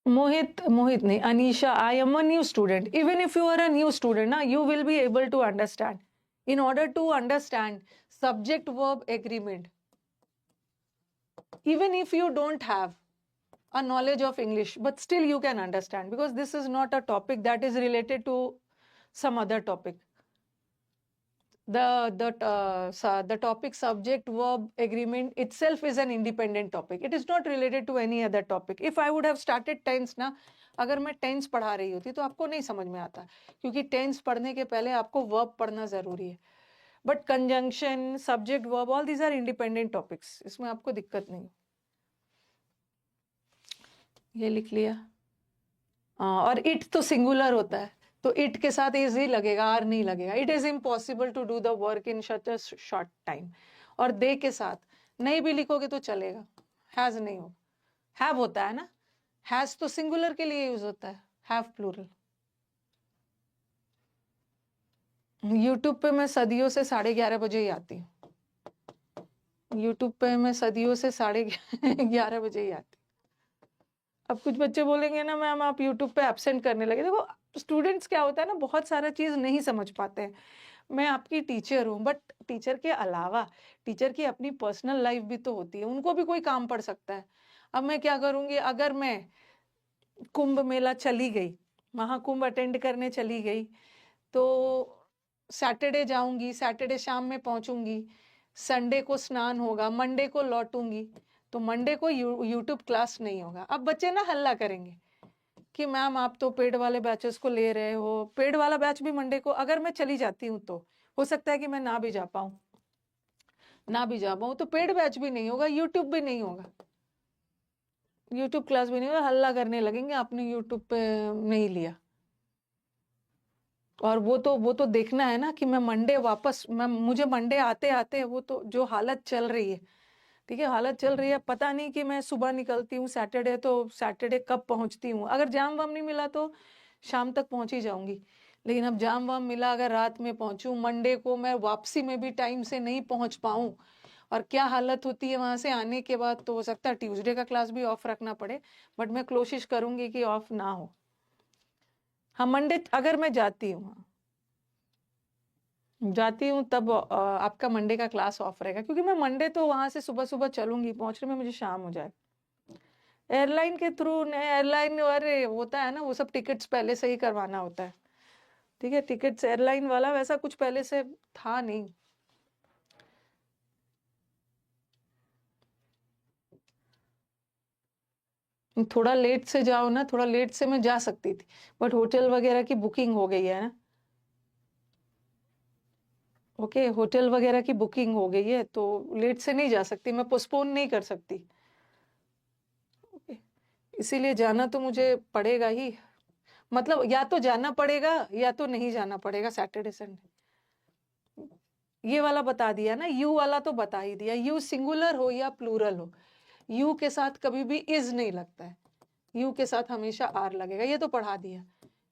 मोहित नहीं, Anisha, I am a new student. Even if you are a new student ना, you will be able to understand. In order to understand subject verb agreement, even if you don't have a knowledge of English, but still you can understand, because this is not a topic that is related to some other topic. The topic subject verb agreement itself is an independent topic. It is not related to any other topic. If I would have started tense ना, अगर मैं tense पढ़ा रही होती तो आपको नहीं समझ में आता, क्योंकि टेंस पढ़ने के पहले आपको वर्ब पढ़ना जरूरी है। But conjunction, subject verb, all these are independent topics, इसमें आपको दिक्कत नहीं। ये लिख लिया। और इट तो सिंगुलर होता है तो इट के साथ इज ही लगेगा, आर नहीं लगेगा। It is impossible to do the work in such a short time. और दे के साथ नहीं भी लिखोगे तो चलेगा, हैज नहीं हो, हैव होता है ना। हैज तो सिंगुलर के लिए यूज होता है, हैव प्लूरल। यूट्यूब पे मैं सदियों से 11:30 बजे ही आती हूँ। यूट्यूब पे मैं सदियों से 11:30 बजे ही आती हूँ। अब कुछ बच्चे बोलेंगे ना मैम आप यूट्यूब पे एब्सेंट करने लगे। देखो स्टूडेंट्स क्या होता है ना, बहुत सारा चीज नहीं समझ पाते हैं, मैं आपकी टीचर हूँ, बट टीचर के अलावा टीचर की अपनी पर्सनल लाइफ भी तो होती है, उनको भी कोई काम पड़ सकता है। अब मैं क्या करूँगी, अगर मैं कुंभ मेला चली गई, महाकुंभ अटेंड करने चली गई, तो सैटरडे जाऊंगी, सैटरडे शाम में पहुंचूंगी, संडे को स्नान होगा, मंडे को लौटूंगी, तो मंडे को यूट्यूब क्लास नहीं होगा। अब बच्चे ना हल्ला करेंगे कि मैम आप तो पेड वाले बैचेस को ले रहे हो, पेड वाला बैच भी मंडे को अगर मैं चली जाती हूँ तो हो सकता है कि मैं ना भी जा पाऊँ, तो पेड बैच भी नहीं होगा, यूट्यूब भी नहीं होगा, यूट्यूब क्लास भी नहीं होगा, हल्ला करने लगेंगे आपने यूट्यूब पे नहीं लिया। और वो तो देखना है ना कि मैं मुझे मंडे आते आते वो तो जो हालत चल रही है, ठीक है, हालत चल रही है, पता नहीं कि मैं सुबह निकलती हूँ सैटरडे, तो सैटरडे कब पहुंचती हूँ। अगर जाम वाम नहीं मिला तो शाम तक पहुंच ही जाऊंगी, लेकिन अब जाम वाम मिला, अगर रात में पहुंचूं, मंडे को मैं वापसी में भी टाइम से नहीं पहुंच पाऊं, और क्या हालत होती है वहां से आने के बाद, तो हो सकता है ट्यूसडे का क्लास भी ऑफ रखना पड़े, बट मैं कोशिश करूंगी कि ऑफ ना हो। हाँ, मंडे अगर मैं जाती हूँ तब आपका मंडे का क्लास ऑफ रहेगा, क्योंकि मैं मंडे तो वहां से सुबह सुबह चलूंगी, पहुंचने में मुझे शाम हो जाए। एयरलाइन के थ्रू, एयरलाइन अरे होता है ना, वो सब टिकट्स पहले से ही करवाना होता है, ठीक है, टिकट्स एयरलाइन वाला वैसा कुछ पहले से था नहीं। थोड़ा लेट से जाओ ना, थोड़ा लेट से मैं जा सकती थी, बट होटल वगैरह की बुकिंग हो गई है ना, ओके, होटल वगैरह की बुकिंग हो गई है, तो लेट से नहीं जा सकती, मैं पोस्टपोन नहीं कर सकती, इसीलिए जाना तो मुझे पड़ेगा ही, मतलब या तो जाना पड़ेगा या तो नहीं जाना पड़ेगा सैटरडे संडे। ये वाला बता दिया ना, यू वाला तो बता ही दिया, यू सिंगुलर हो या प्लूरल हो, यू के साथ कभी भी इज नहीं लगता है, यू के साथ हमेशा आर लगेगा, ये तो पढ़ा दिया।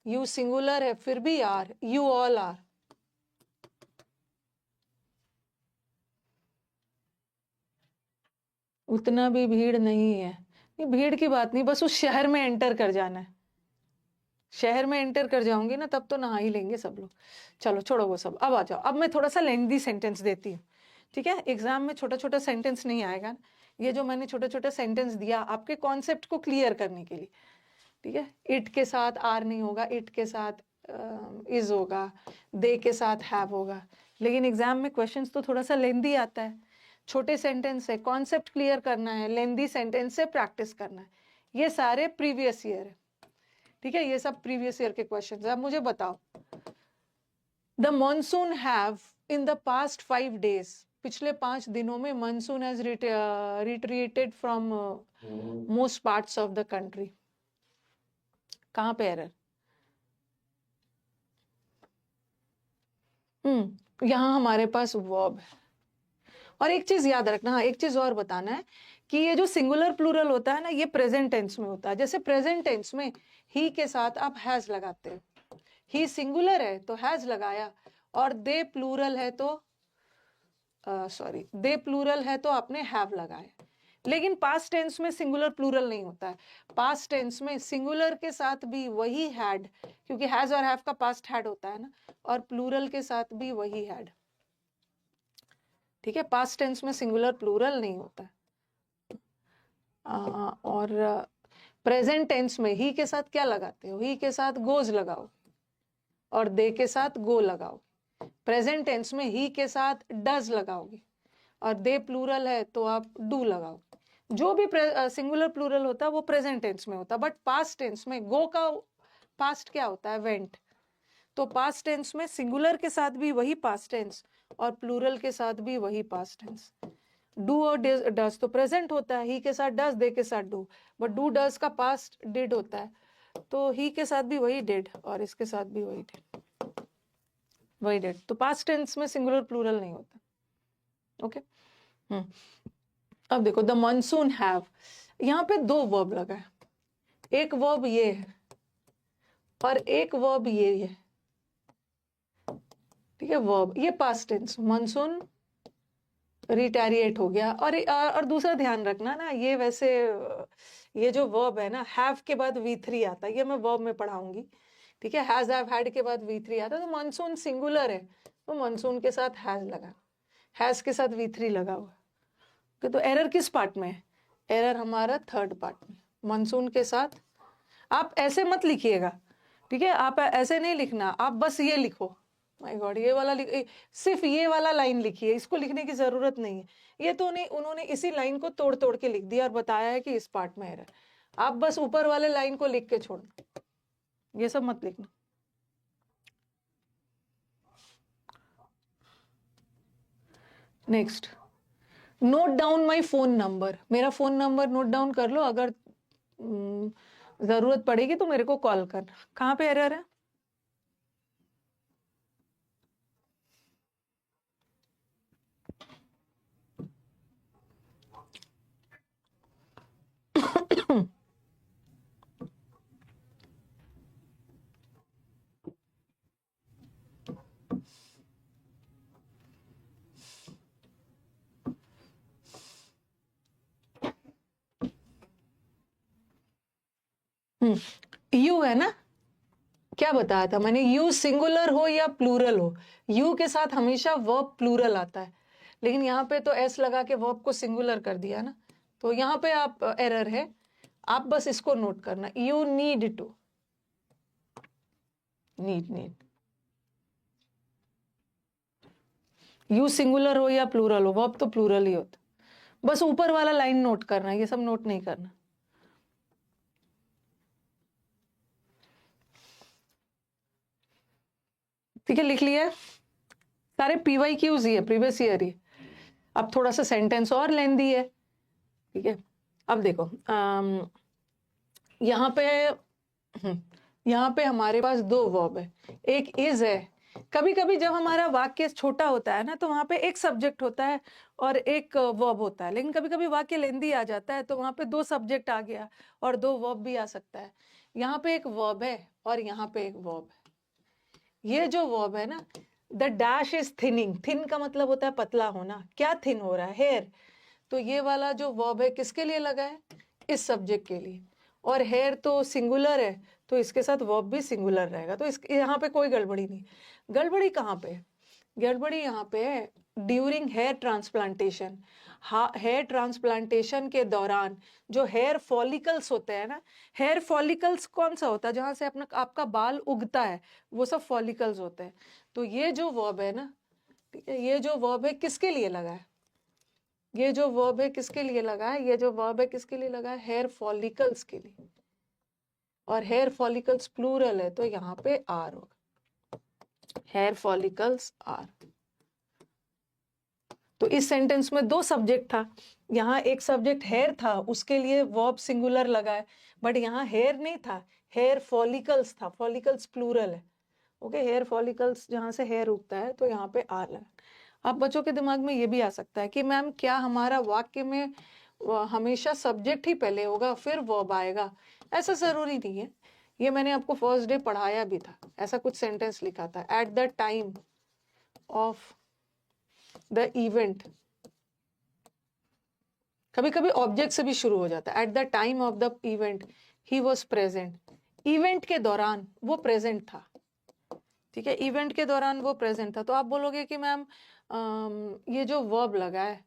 यू सिंगुलर है फिर भी आर, यू ऑल आर। उतना भी भीड़ नहीं है, ये भीड़ की बात नहीं, बस उस शहर में एंटर कर जाना है, शहर में एंटर कर जाऊंगी ना तब तो नहा ही लेंगे सब लोग। चलो छोड़ो वो सब, अब आ जाओ, अब मैं थोड़ा सा लेंथी सेंटेंस देती हूँ, ठीक है, एग्जाम में छोटा छोटा सेंटेंस नहीं आएगा ना, ये जो मैंने छोटा छोटा सेंटेंस दिया आपके कॉन्सेप्ट को क्लियर करने के लिए, ठीक है, इट के साथ आर नहीं होगा, इट के साथ इज होगा, दे के साथ हैव होगा, लेकिन एग्जाम में क्वेश्चंस तो थोड़ा सा लेंदी आता है, छोटे सेंटेंस है, कॉन्सेप्ट क्लियर करना है, लेंदी सेंटेंस से प्रैक्टिस करना है, ये सारे प्रीवियस ईयर है, ठीक है, ये सब प्रीवियस ईयर के क्वेश्चंस। अब मुझे बताओ, the monsoon have in the past 5 days, पिछले 5 दिनों में monsoon has retreated from most parts of the country, कहां पे एरर? यहाँ हमारे पास वर्ब है, और एक चीज याद रखना, हाँ एक चीज और बताना है कि ये जो सिंगुलर प्लूरल होता है ना, ये प्रेजेंट टेंस में होता है, जैसे प्रेजेंट टेंस में ही के साथ आप हैज लगाते हो, ही सिंगुलर है तो हैज लगाया, और दे प्लूरल है तो दे प्लूरल है तो आपने हैव लगाया, लेकिन पास्ट टेंस में सिंगुलर प्लूरल नहीं होता है, पास्ट टेंस में सिंगुलर के साथ भी वही हैड, क्योंकि हैज और हैव का पास्ट हैड होता है ना, और प्लूरल के साथ भी वही हैड, ठीक है, पास्ट टेंस में सिंगुलर प्लूरल नहीं होता है। और प्रेजेंट टेंस में ही के साथ क्या लगाते हो, ही के साथ गोज लगाओ, और दे के साथ गो लगाओ, प्रेजेंट टेंस में ही के साथ डज लगाओगे, और दे प्लूरल है तो आप डू लगाओ, जो भी सिंगुलर प्लूरल होता है वो प्रेजेंट टेंस में होता है, बट पास्ट टेंस में गो का पास्ट क्या होता है, वेंट, तो पास्ट टेंस में सिंगुलर के साथ भी वही पास्ट टेंस और प्लूरल के साथ भी वही पास्ट टेंस, डू और डज तो प्रेजेंट होता है, ही के साथ डज, दे के साथ डू, बट डू डज का पास्ट डिड होता है, तो ही के साथ भी वही डिड और इसके साथ भी वही डिड, तो पास्ट टेंस में सिंगुलर प्लूरल नहीं होता, ओके। अब देखो, द मानसून हैव, यहाँ पे 2 वर्ब लगा है, एक वर्ब ये है और एक वर्ब ये है, ठीक है, वर्ब ये पास्ट टेंस, मानसून रिटेरिएट हो गया, और दूसरा ध्यान रखना ना, ये वैसे ये जो वर्ब है ना, हैव के बाद V3 आता है, ये मैं वर्ब में पढ़ाऊंगी, ठीक है, हैज हैव हैड के बाद V3 आता है, तो मानसून सिंगुलर है तो मानसून के साथ हैज लगा, हैज के साथ V3 लगा हुआ है। तो एरर किस पार्ट में है? एरर हमारा थर्ड पार्ट में। मानसून के साथ आप ऐसे मत लिखिएगा, ठीक है, आप ऐसे नहीं लिखना, आप बस ये लिखो, माय गॉड ये वाला सिर्फ ये वाला लाइन लिखिए, इसको लिखने की जरूरत नहीं है। ये तो नहीं, उन्होंने इसी लाइन को तोड़ तोड़ के लिख दिया और बताया है कि इस पार्ट में एरर। आप बस ऊपर वाले लाइन को लिख के छोड़ना, ये सब मत लिखना। Next, note down my phone number. मेरा फोन नंबर नोट डाउन कर लो, अगर जरूरत पड़ेगी तो मेरे को कॉल करना। कहाँ पे एरर है? यू है ना, क्या बताया था मैंने, यू सिंगुलर हो या प्लूरल हो, यू के साथ हमेशा वर्ब प्लूरल आता है, लेकिन यहाँ पे तो एस लगा के वर्ब को सिंगुलर कर दिया ना, तो यहाँ पे आप एरर है, आप बस इसको नोट करना, you need to, need you singular हो या प्लूरल हो, वर्ब तो प्लूरल ही होता, बस ऊपर वाला लाइन नोट करना, ये सब नोट नहीं करना। ठीक है, लिख लिया, सारे PYQs ही है, प्रीवियस ईयर ही। अब थोड़ा सा सेंटेंस और लेंदी है, ठीक है। अब देखो यहाँ पे हमारे पास दो वर्ब है, एक इज है। कभी कभी जब हमारा वाक्य छोटा होता है ना, तो वहां पे एक सब्जेक्ट होता है और एक वर्ब होता है, लेकिन कभी कभी वाक्य लेंदी आ जाता है तो वहां पे दो सब्जेक्ट आ गया और दो वर्ब भी आ सकता है। यहाँ पे एक वर्ब है और यहाँ पे एक वर्ब है। ये जो वर्ब है ना, the dash is thinning, thin का मतलब होता है पतला होना, क्या थिन हो रहा है? हेयर। तो ये वाला जो वर्ब है किसके लिए लगा है? इस सब्जेक्ट के लिए, और हेयर तो सिंगुलर है तो इसके साथ वर्ब भी सिंगुलर रहेगा, तो इस यहाँ पे कोई गड़बड़ी नहीं। गड़बड़ी कहाँ पे है? गड़बड़ी यहाँ पे है during hair transplantation. Hair transplantation के दौरान जो हेयर फॉलिकल्स होते हैं ना, हेयर फॉलिकल्स कौन सा होता है? जहां से अपना आपका बाल उगता है, वो सब फॉलिकल्स होते हैं। तो ये जो वर्ब है ना, ठीक है, ये जो वर्ब है किसके लिए लगा है? ये जो वर्ब है किसके लिए लगा है? ये जो वर्ब है किसके लिए लगा है? हेयर फॉलिकल्स के लिए, और हेयर फॉलिकल्स प्लूरल है तो यहाँ पे आर होगा, हेयर फॉलिकल्स आर। तो इस सेंटेंस में दो सब्जेक्ट था, यहाँ एक सब्जेक्ट हेयर था, उसके लिए वर्ब सिंगुलर लगा है, बट यहाँ हेयर नहीं था, हेयर फॉलिकल्स था, फॉलिकल्स प्लूरल है। ओके, हेयर फॉलिकल्स जहाँ से हेयर उगता है तो यहाँ पे आर लगा। अब बच्चों के दिमाग में ये भी आ सकता है कि मैम क्या हमारा वाक्य में हमेशा सब्जेक्ट ही पहले होगा फिर वर्ब आएगा? ऐसा जरूरी नहीं है, ये मैंने आपको फर्स्ट डे पढ़ाया भी था, ऐसा कुछ सेंटेंस लिखा था, at the time of the event. कभी कभी ऑब्जेक्ट से भी शुरू हो जाता है, at the time of the event he was present, event के दौरान वो प्रेजेंट था, ठीक है, इवेंट के दौरान वो प्रेजेंट था। तो आप बोलोगे कि मैम ये जो वर्ब लगा है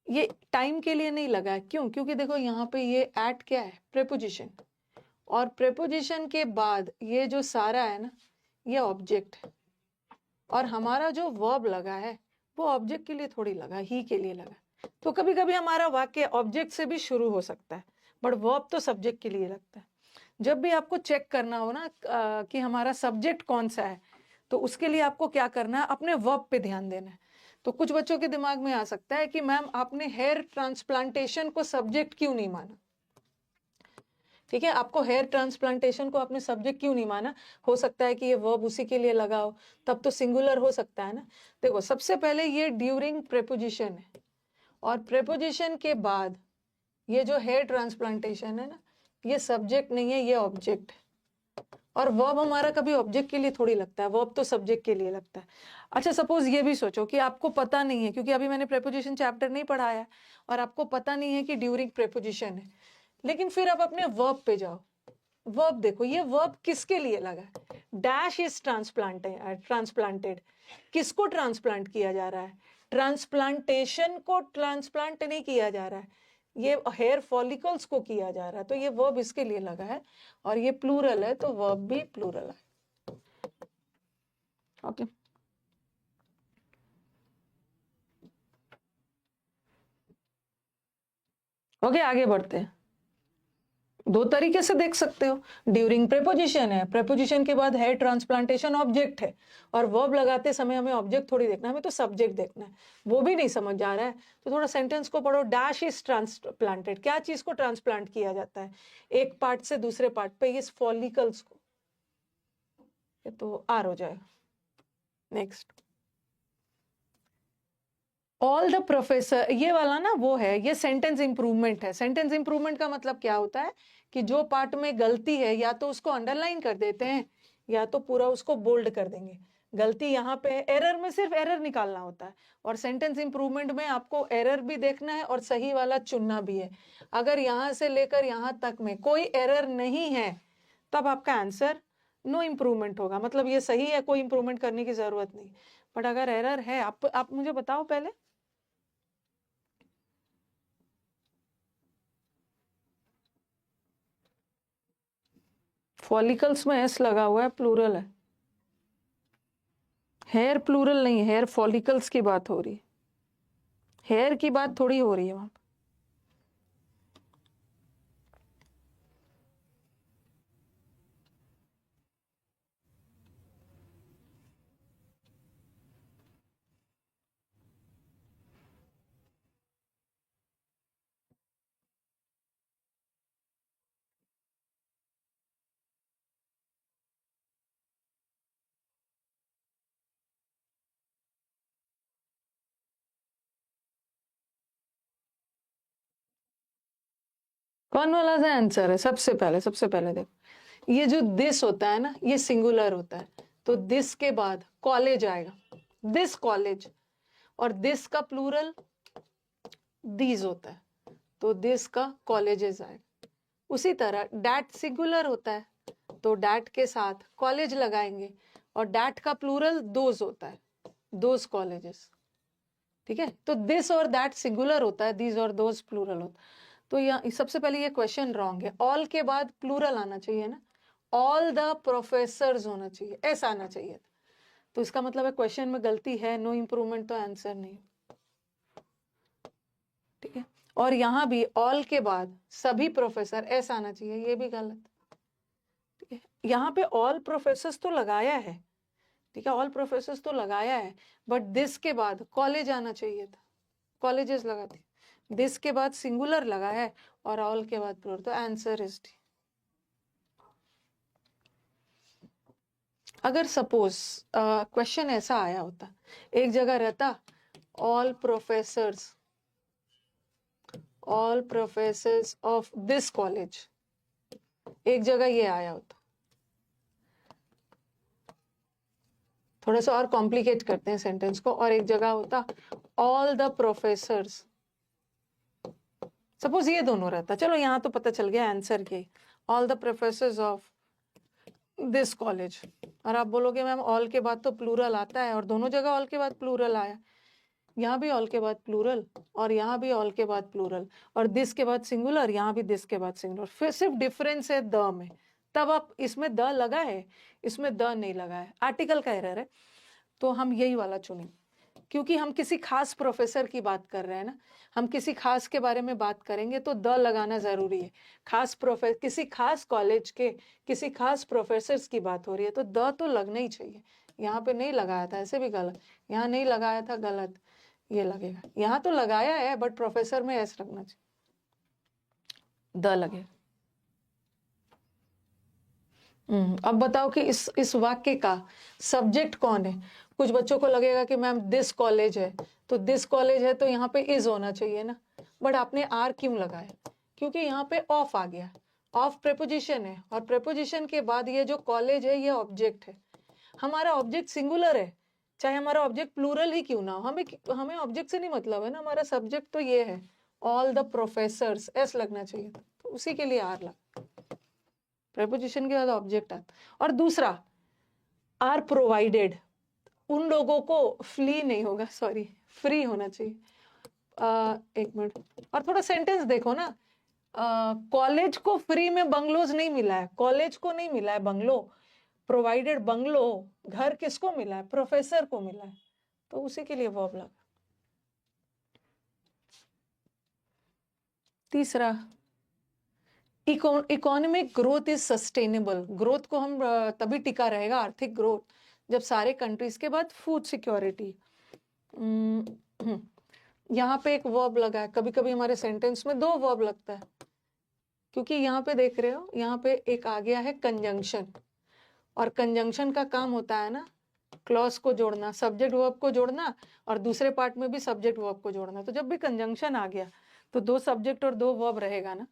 ये टाइम के लिए नहीं लगा है, क्यों? क्योंकि देखो यहाँ पे ये एट क्या है? प्रेपोजिशन, और प्रेपोजिशन के बाद ये जो सारा है ना, ये ऑब्जेक्ट है, और हमारा जो वर्ब लगा है वो ऑब्जेक्ट के लिए थोड़ी लगा, ही के लिए लगा। तो कभी कभी हमारा वाक्य ऑब्जेक्ट से भी शुरू हो सकता है, बट वर्ब तो सब्जेक्ट के लिए लगता है। जब भी आपको चेक करना हो ना कि हमारा सब्जेक्ट कौन सा है, तो उसके लिए आपको क्या करना है? अपने वर्ब पे ध्यान देना है। तो कुछ बच्चों के दिमाग में आ सकता है कि मैम आपने हेयर ट्रांसप्लांटेशन को सब्जेक्ट क्यों नहीं माना? ठीक है, आपको हेयर ट्रांसप्लांटेशन को आपने सब्जेक्ट क्यों नहीं माना? हो सकता है कि ये वर्ब उसी के लिए लगा हो, तब तो सिंगुलर हो सकता है ना। देखो, सबसे पहले ये ड्यूरिंग प्रेपोजिशन है, और प्रेपोजिशन के बाद ये जो हेयर ट्रांसप्लांटेशन है ना, ये सब्जेक्ट नहीं है, ये ऑब्जेक्ट है। और वर्ब हमारा कभी ऑब्जेक्ट के लिए थोड़ी लगता है, वर्ब तो सब्जेक्ट के लिए लगता है। अच्छा, सपोज ये भी सोचो कि आपको पता नहीं है, क्योंकि अभी मैंने प्रेपोजिशन चैप्टर नहीं पढ़ाया और आपको पता नहीं है कि ड्यूरिंग प्रेपोजिशन है, लेकिन फिर आप अपने वर्ब पे जाओ। वर्ब देखो, ये वर्ब किसके लिए लगा है? डैश इज ट्रांसप्लांटेड, किसको ट्रांसप्लांट किया जा रहा है? ट्रांसप्लांटेशन को ट्रांसप्लांट नहीं किया जा रहा है, ये हेयर फॉलिकल्स को किया जा रहा है, तो ये वर्ब इसके लिए लगा है, और ये प्लूरल है तो वर्ब भी प्लूरल है। ओके, ओके, आगे बढ़ते हैं। दो तरीके से देख सकते हो। ड्यूरिंग प्रेपोजिशन है, प्रेपोजिशन के बाद हेयर ट्रांसप्लांटेशन ऑब्जेक्ट है, और वर्ब लगाते समय हमें ऑब्जेक्ट थोड़ी देखना है, हमें तो सब्जेक्ट देखना है। वो भी नहीं समझ आ रहा है तो थोड़ा सेंटेंस को पढ़ो। डैश इज ट्रांसप्लांटेड, क्या चीज को ट्रांसप्लांट किया जाता है? एक पार्ट से दूसरे पार्ट पे, इस फॉलिकल्स को। ये तो आर हो जाएगा। नेक्स्ट, ऑल द प्रोफेसर, ये वाला ना वो है, ये सेंटेंस इंप्रूवमेंट है। सेंटेंस इंप्रूवमेंट का मतलब क्या होता है कि जो पार्ट में गलती है या तो उसको अंडरलाइन कर देते हैं या तो पूरा उसको बोल्ड कर देंगे। गलती यहाँ पे, एरर में सिर्फ एरर निकालना होता है, और सेंटेंस इंप्रूवमेंट में आपको एरर भी देखना है और सही वाला चुनना भी है। अगर यहाँ से लेकर यहाँ तक में कोई एरर नहीं है तब आपका आंसर नो इम्प्रूवमेंट होगा, मतलब ये सही है, कोई इम्प्रूवमेंट करने की जरूरत नहीं। बट अगर एरर है, आप मुझे बताओ पहले, फॉलिकल्स में एस लगा हुआ है, प्लूरल है। हेयर प्लूरल नहीं, हेयर फॉलिकल्स की बात हो रही है, हेयर की बात थोड़ी हो रही है वहां। कौन वाला सा आंसर है? सबसे पहले देखो, ये जो दिस होता है ना, ये सिंगुलर होता है, तो दिस के बाद कॉलेज आएगा, दिस कॉलेज, और दिस का प्लूरल दीज होता है, तो दिस का कॉलेजेस आएगा। उसी तरह डैट सिंगुलर होता है तो डैट के साथ कॉलेज लगाएंगे, और डैट का प्लूरल दोज होता है, दोज कॉलेजेस। ठीक है, तो दिस और दैट सिंगुलर होता है, दीज और दोज प्लूरल होता है। तो यहाँ सबसे पहले ये क्वेश्चन रॉन्ग है, ऑल के बाद प्लूरल आना चाहिए ना, ऑल द प्रोफेसर्स होना चाहिए, ऐसा आना चाहिए था। तो इसका मतलब है क्वेश्चन में गलती है, नो इम्प्रूवमेंट, तो आंसर नहीं। ठीक है, और यहाँ भी ऑल के बाद सभी प्रोफेसर ऐसा आना चाहिए, ये भी गलत। ठीक है, यहाँ पे ऑल प्रोफेसर्स तो लगाया है, ठीक है, ऑल प्रोफेसर्स तो लगाया है, बट दिस के बाद कॉलेज आना चाहिए था, कॉलेजेस लगाती, दिस के बाद सिंगुलर लगा है और ऑल के बाद प्लूरल, तो आंसर इज डी। अगर सपोज क्वेश्चन ऐसा आया होता, एक जगह रहता all professors of this college, एक जगह ये आया होता, थोड़ा सा और कॉम्प्लिकेट करते हैं सेंटेंस को, और एक जगह होता ऑल द प्रोफेसर्स, सपोज ये दोनों रहता, चलो यहाँ तो पता चल गया आंसर के, all the professors of this college, और आप बोलोगे मैम ऑल के बाद तो प्लूरल आता है, और दोनों जगह ऑल के बाद प्लूरल आया, यहाँ भी ऑल के बाद प्लूरल और यहाँ भी ऑल के बाद प्लूरल, और दिस के बाद सिंगुलर, यहाँ भी दिस के बाद सिंगुलर, फिर सिर्फ डिफरेंस है द में, तब आप इसमें द लगा है, इसमें द नहीं लगा है, आर्टिकल का एरर है, तो हम यही वाला चुनेंगे, क्योंकि हम किसी खास प्रोफेसर की बात कर रहे हैं ना, हम किसी खास के बारे में बात करेंगे तो द लगाना जरूरी है, किसी खास कॉलेज के किसी खास प्रोफेसर्स की बात हो रही है तो द तो लगना ही चाहिए। यहाँ पे नहीं लगाया था, ऐसे भी गलत, यहाँ नहीं लगाया था, गलत, ये लगेगा, यहाँ तो लगाया है बट प्रोफेसर में एस लगना चाहिए, द लगेगा। अब बताओ कि इस वाक्य का सब्जेक्ट कौन है? कुछ बच्चों को लगेगा कि मैम दिस कॉलेज है, तो दिस कॉलेज है तो यहाँ पे इज होना चाहिए ना, बट आपने आर क्यों लगाया? क्योंकि यहाँ पे ऑफ आ गया, ऑफ प्रेपोजिशन है, और प्रेपोजिशन के बाद ये जो कॉलेज है ये ऑब्जेक्ट है, हमारा ऑब्जेक्ट सिंगुलर है, चाहे हमारा ऑब्जेक्ट प्लूरल ही क्यों ना हो, हमें ऑब्जेक्ट से नहीं मतलब है ना, हमारा सब्जेक्ट तो ये है, ऑल द प्रोफेसर्स, एस लगना चाहिए था, तो उसी के लिए आर लगा, प्रेपोजिशन के बाद ऑब्जेक्ट आता। और दूसरा, आर प्रोवाइडेड, उन लोगों को फ्ली नहीं होगा, सॉरी फ्री होना चाहिए। एक मिनट, और थोड़ा सेंटेंस देखो ना, कॉलेज को फ्री में बंगलोज नहीं मिला है, कॉलेज को नहीं मिला है बंगलो, प्रोवाइडेड बंगलो, घर किसको मिला है, प्रोफेसर को मिला है, तो उसी के लिए वर्ब लगा। तीसरा, economic growth is sustainable, growth को हम तभी टिका रहेगा, आर्थिक ग्रोथ, जब सारे कंट्रीज के बाद फूड सिक्योरिटी। यहाँ पे एक वर्ब लगा है, कभी कभी हमारे सेंटेंस में 2 वर्ब लगता है, क्योंकि यहाँ पे देख रहे हो, यहाँ पे एक आ गया है कंजंक्शन, और कंजंक्शन का काम होता है ना क्लॉज को जोड़ना, सब्जेक्ट वर्ब को जोड़ना, और दूसरे पार्ट में भी सब्जेक्ट वर्ब को जोड़ना। तो जब भी कंजंक्शन आ गया तो 2 सब्जेक्ट और 2 वर्ब रहेगा ना,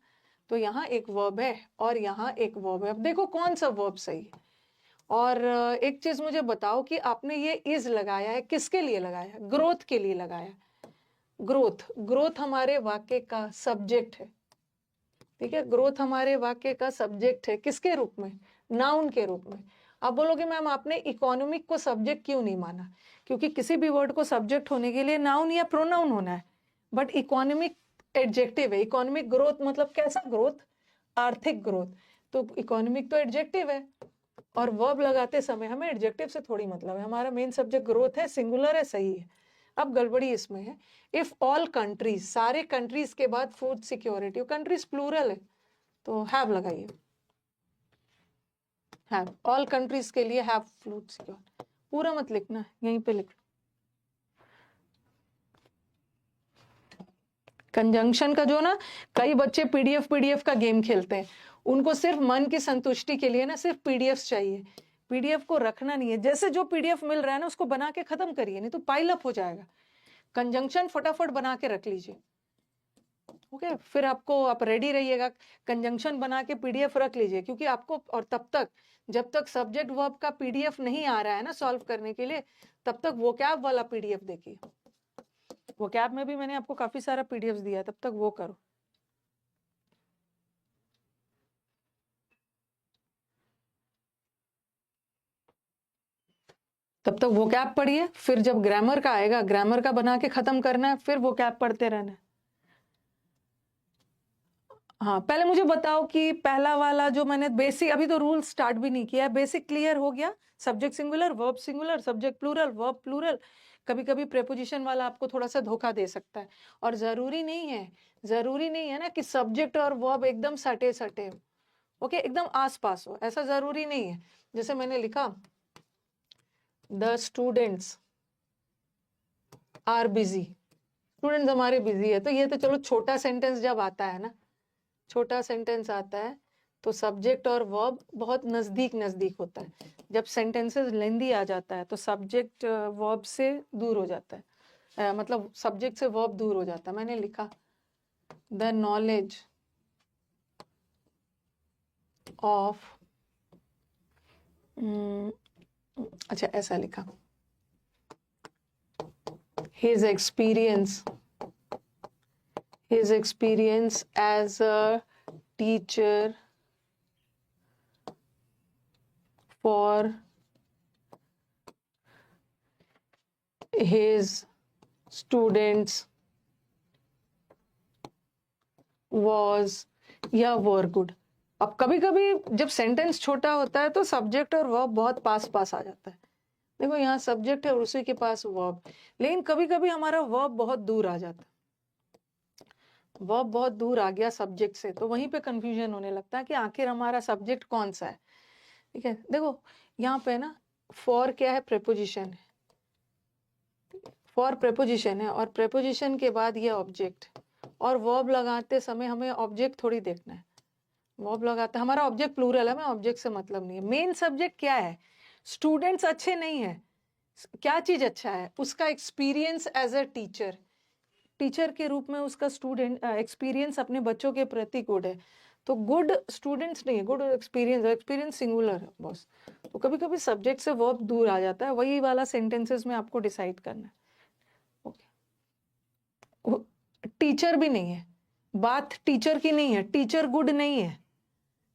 तो यहाँ एक वर्ब है और यहाँ एक वर्ब है। अब देखो कौन सा वर्ब सही है। और एक चीज मुझे बताओ कि आपने ये इज लगाया है, किसके लिए लगाया है, ग्रोथ के लिए लगाया। ग्रोथ, ग्रोथ हमारे वाक्य का सब्जेक्ट है, ठीक है, ग्रोथ हमारे वाक्य का सब्जेक्ट है, किसके रूप में, नाउन के रूप में। आप बोलोगे मैम आपने इकोनॉमिक को सब्जेक्ट क्यों नहीं माना, क्योंकि किसी भी वर्ड को सब्जेक्ट होने के लिए नाउन या प्रोनाउन होना है, बट इकोनॉमिक एडजेक्टिव है। इकोनॉमिक ग्रोथ मतलब कैसा ग्रोथ, आर्थिक ग्रोथ, तो इकोनॉमिक तो एडजेक्टिव है, और वर्ब लगाते समय हमें एडजेक्टिव से थोड़ी मतलब है, हमारा मेन सब्जेक्ट ग्रोथ है, सिंगुलर है, सही है। अब गड़बड़ी इसमें है, इफ ऑल कंट्रीज, सारे कंट्रीज के बाद फूड सिक्योरिटी, कंट्रीज प्लूरल है तो हैव लगाइए, हैव, ऑल कंट्रीज के लिए हैव फूड सिक्योर, पूरा मत लिखना, यहीं पे लिख। कंजंक्शन का जो ना, कई बच्चे पीडीएफ का गेम खेलते हैं, उनको सिर्फ मन की संतुष्टि के लिए ना सिर्फ पीडीएफ चाहिए, पीडीएफ को रखना नहीं है, जैसे जो पीडीएफ मिल रहा है ना उसको बना के खत्म करिए, नहीं तो पाइल अप हो जाएगा। कंजंक्शन फटाफट बना के रख लीजिए, ओके, फिर आपको, आप रेडी रहिएगा, कंजंक्शन बना के पीडीएफ रख लीजिए, क्योंकि आपको, और तब तक, जब तक सब्जेक्ट वर्ब का पीडीएफ नहीं आ रहा है ना सॉल्व करने के लिए, तब तक वोकैब वाला पीडीएफ देखिए, वोकैब में भी मैंने आपको काफी सारा पीडीएफ दिया है, तब तक वो करो। तब तक वोकैब पढ़िए, फिर जब ग्रामर का आएगा, ग्रामर का बना के खत्म करना है, फिर वोकैब पढ़ते रहना है। हाँ, पहले मुझे बताओ कि पहला वाला जो मैंने बेसिक, अभी तो रूल स्टार्ट भी नहीं किया है, बेसिक क्लियर हो गया, subject singular, verb singular, subject plural, verb plural. कभी कभी प्रेपोजिशन वाला आपको थोड़ा सा धोखा दे सकता है, और जरूरी नहीं है ना कि सब्जेक्ट और वर्ब एकदम सटे सटे हो, ओके, एकदम आस पास हो, ऐसा जरूरी नहीं है। जैसे मैंने लिखा the students are busy, students हमारे बिजी है, तो ये तो चलो छोटा सेंटेंस जब आता है ना, छोटा सेंटेंस आता है तो सब्जेक्ट और वर्ब बहुत नजदीक नजदीक होता है। जब सेंटेंसेस लेंदी आ जाता है तो सब्जेक्ट वर्ब से दूर हो जाता है, मतलब सब्जेक्ट से वर्ब दूर हो जाता है। मैंने लिखा द नॉलेज ऑफ, अच्छा ऐसा लिखा, his experience as a teacher for his students was या were good। अब कभी कभी जब सेंटेंस छोटा होता है तो सब्जेक्ट और वर्ब बहुत पास पास आ जाता है। देखो यहाँ सब्जेक्ट है और उसी के पास वर्ब, लेकिन कभी कभी हमारा वर्ब बहुत दूर आ जाता है, वर्ब बहुत दूर आ गया सब्जेक्ट से, तो वहीं पे कंफ्यूजन होने लगता है कि आखिर हमारा सब्जेक्ट कौन सा है। ठीक है, देखो यहाँ पे ना फॉर क्या है, प्रेपोजिशन है, फॉर प्रेपोजिशन है, और प्रेपोजिशन के बाद ये ऑब्जेक्ट, और वर्ब लगाते समय हमें ऑब्जेक्ट थोड़ी देखना है, वर्ब लगाते हमारा ऑब्जेक्ट प्लूरल है, हमें ऑब्जेक्ट से मतलब नहीं है। मेन सब्जेक्ट क्या है, स्टूडेंट्स अच्छे नहीं है, क्या चीज अच्छा है, उसका experience as a teacher, teacher के रूप में उसका स्टूडेंट एक्सपीरियंस अपने बच्चों के प्रति गुड है, तो गुड स्टूडेंट्स नहीं है, गुड एक्सपीरियंस, एक्सपीरियंस सिंगुलर है बॉस। तो कभी कभी सब्जेक्ट से वर्ब दूर आ जाता है, वही वाला सेंटेंसेस में आपको डिसाइड करना है। ओके, टीचर भी नहीं है, बात टीचर की नहीं है, टीचर गुड नहीं है,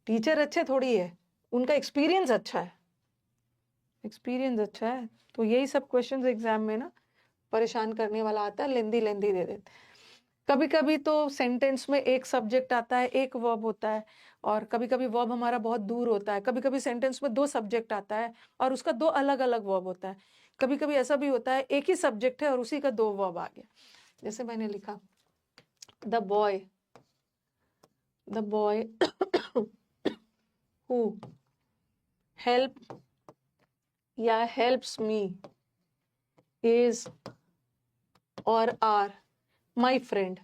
टीचर अच्छे थोड़ी है, उनका एक्सपीरियंस अच्छा है, एक्सपीरियंस अच्छा है। तो यही सब क्वेश्चंस एग्जाम में ना परेशान करने वाला आता है, लेंदी लेंदी दे देते। कभी कभी तो सेंटेंस में एक सब्जेक्ट आता है, एक वर्ब होता है, और कभी कभी वर्ब हमारा बहुत दूर होता है। कभी कभी सेंटेंस में दो सब्जेक्ट आता है और उसका दो अलग अलग वर्ब होता है। कभी कभी ऐसा भी होता है एक ही सब्जेक्ट है और उसी का दो वर्ब आ गया। जैसे मैंने लिखा द बॉय हु हेल्प या हेल्प्स मी इज और आर माई फ्रेंड।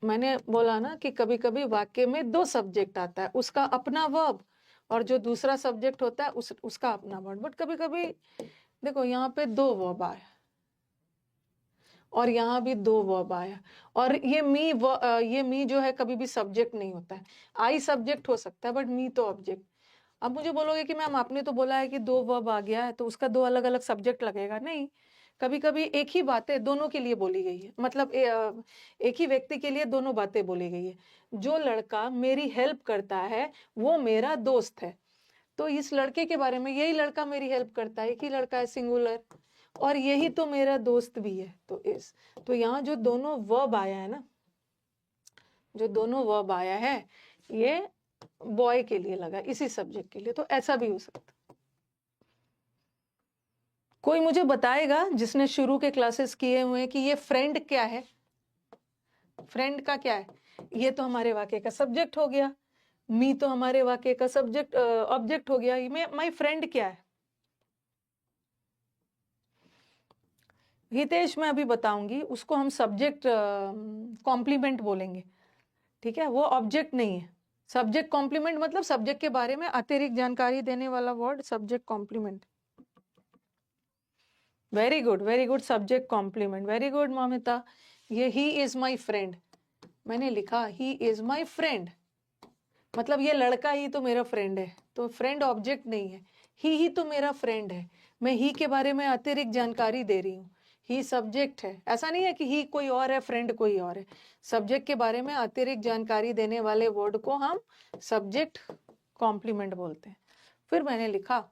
मैंने बोला ना कि कभी कभी वाक्य में दो सब्जेक्ट आता है, उसका अपना वर्ब और जो दूसरा सब्जेक्ट होता है उसका अपना वर्ब। बट कभी कभी देखो यहाँ पे दो वर्ब आया और यहाँ भी दो वर्ब आया, और ये मी जो है कभी भी सब्जेक्ट नहीं होता है। आई सब्जेक्ट हो सकता है बट मी तो ऑब्जेक्ट। अब मुझे बोलोगे कि मैम आपने तो बोला है कि दो वर्ब आ गया है तो उसका दो अलग अलग सब्जेक्ट लगेगा। नहीं, कभी कभी एक ही बातें दोनों के लिए बोली गई है, मतलब एक ही व्यक्ति के लिए दोनों बातें बोली गई है। जो लड़का मेरी हेल्प करता है वो मेरा दोस्त है, तो इस लड़के के बारे में यही लड़का मेरी हेल्प करता है, एक ही लड़का है सिंगुलर, और यही तो मेरा दोस्त भी है। तो यहाँ जो दोनों वर्ब आया है ना, जो दोनों वर्ब आया है ये बॉय के लिए लगा, इसी सब्जेक्ट के लिए। तो ऐसा भी हो सकता। कोई मुझे बताएगा जिसने शुरू के क्लासेस किए हुए हैं कि ये फ्रेंड क्या है? फ्रेंड का क्या है? ये तो हमारे वाक्य का सब्जेक्ट हो गया, मी तो हमारे वाक्य का सब्जेक्ट ऑब्जेक्ट हो गया। ये माई फ्रेंड क्या है? हितेश मैं अभी बताऊंगी, उसको हम सब्जेक्ट कॉम्प्लीमेंट बोलेंगे, ठीक है? वो ऑब्जेक्ट नहीं है। सब्जेक्ट कॉम्प्लीमेंट मतलब सब्जेक्ट के बारे में अतिरिक्त जानकारी देने वाला word subject complement. Very good subject complement, very good Mamita. ये ही इज माई फ्रेंड, मैंने लिखा ही इज माई फ्रेंड, मतलब ये लड़का ही तो मेरा फ्रेंड है। तो फ्रेंड ऑब्जेक्ट नहीं है, ही तो मेरा फ्रेंड है। मैं ही के बारे में अतिरिक्त जानकारी दे रही हूँ, ही सब्जेक्ट है। ऐसा नहीं है कि ही कोई और है फ्रेंड कोई और है। सब्जेक्ट के बारे में अतिरिक्त जानकारी देने वाले वर्ड को हम सब्जेक्ट कॉम्प्लीमेंट बोलते हैं। फिर मैंने लिखा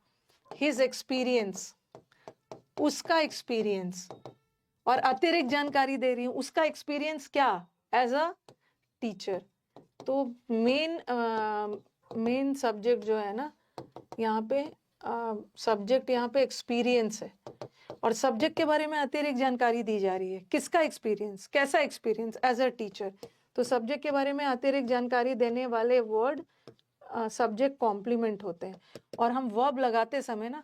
हिज एक्सपीरियंस, उसका एक्सपीरियंस, और अतिरिक्त जानकारी दे रही हूँ उसका एक्सपीरियंस क्या, एज अ टीचर। तो मेन सब्जेक्ट जो है ना यहाँ पे, सब्जेक्ट यहाँ पे एक्सपीरियंस है, और सब्जेक्ट के बारे में अतिरिक्त जानकारी दी जा रही है। किसका एक्सपीरियंस, कैसा एक्सपीरियंस, एज अ टीचर। तो सब्जेक्ट के बारे में अतिरिक्त जानकारी देने वाले वर्ड सब्जेक्ट कॉम्प्लीमेंट होते हैं। और हम वर्ब लगाते समय ना,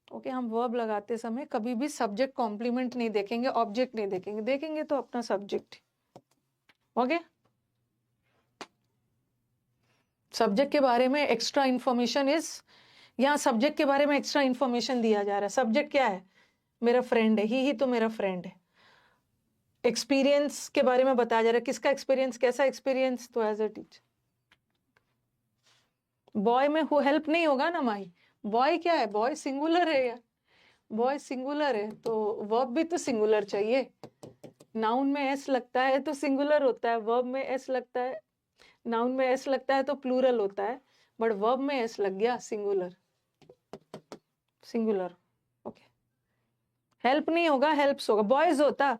ओके, हम वर्ब लगाते समय कभी भी सब्जेक्ट कॉम्प्लीमेंट नहीं देखेंगे, ऑब्जेक्ट नहीं देखेंगे, देखेंगे तो अपना सब्जेक्ट। ओके, सब्जेक्ट के बारे में एक्स्ट्रा इंफॉर्मेशन इज, यहाँ सब्जेक्ट के बारे में एक्स्ट्रा इंफॉर्मेशन दिया जा रहा है। सब्जेक्ट क्या है? मेरा फ्रेंड है, ही तो मेरा फ्रेंड है। एक्सपीरियंस के बारे में बताया जा रहा है, किसका एक्सपीरियंस, कैसा एक्सपीरियंस, तो एज अ टीचर। बॉय में हु हेल्प नहीं होगा ना माई, बॉय क्या है, बॉय सिंगुलर है यार, बॉय सिंगुलर है तो वर्ब भी तो सिंगुलर चाहिए। नाउन में एस लगता है तो सिंगुलर होता है, वर्ब में एस लगता है, नाउन में एस लगता है तो प्लूरल होता है, बट वर्ब में एस लग गया, सिंगुलर, सिंगुलर। ओके, हेल्प नहीं होगा, हेल्प्स होगा, बॉयज होता।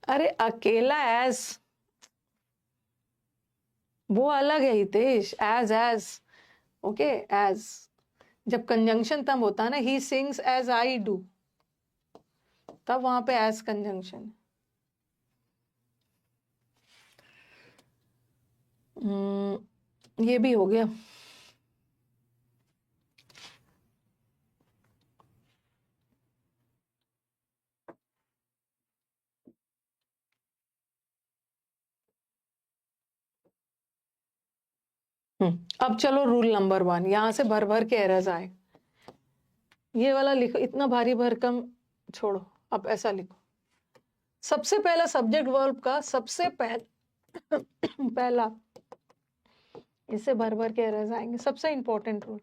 अरे अकेला एज, वो अलग है हितेश, एज ओके, एज जब कंजंक्शन तब होता है ना, he sings as I do, तब वहां पे एज कंजंक्शन। ये भी हो गया। अब चलो रूल नंबर 1, यहां से भर भर के एरर्स आए। ये वाला लिखो, इतना भारी भरकम छोड़ो, अब ऐसा लिखो। सबसे पहला सब्जेक्ट वर्ब का सबसे पहला, इससे भर भर के एरर्स आएंगे। सबसे इंपॉर्टेंट रूल,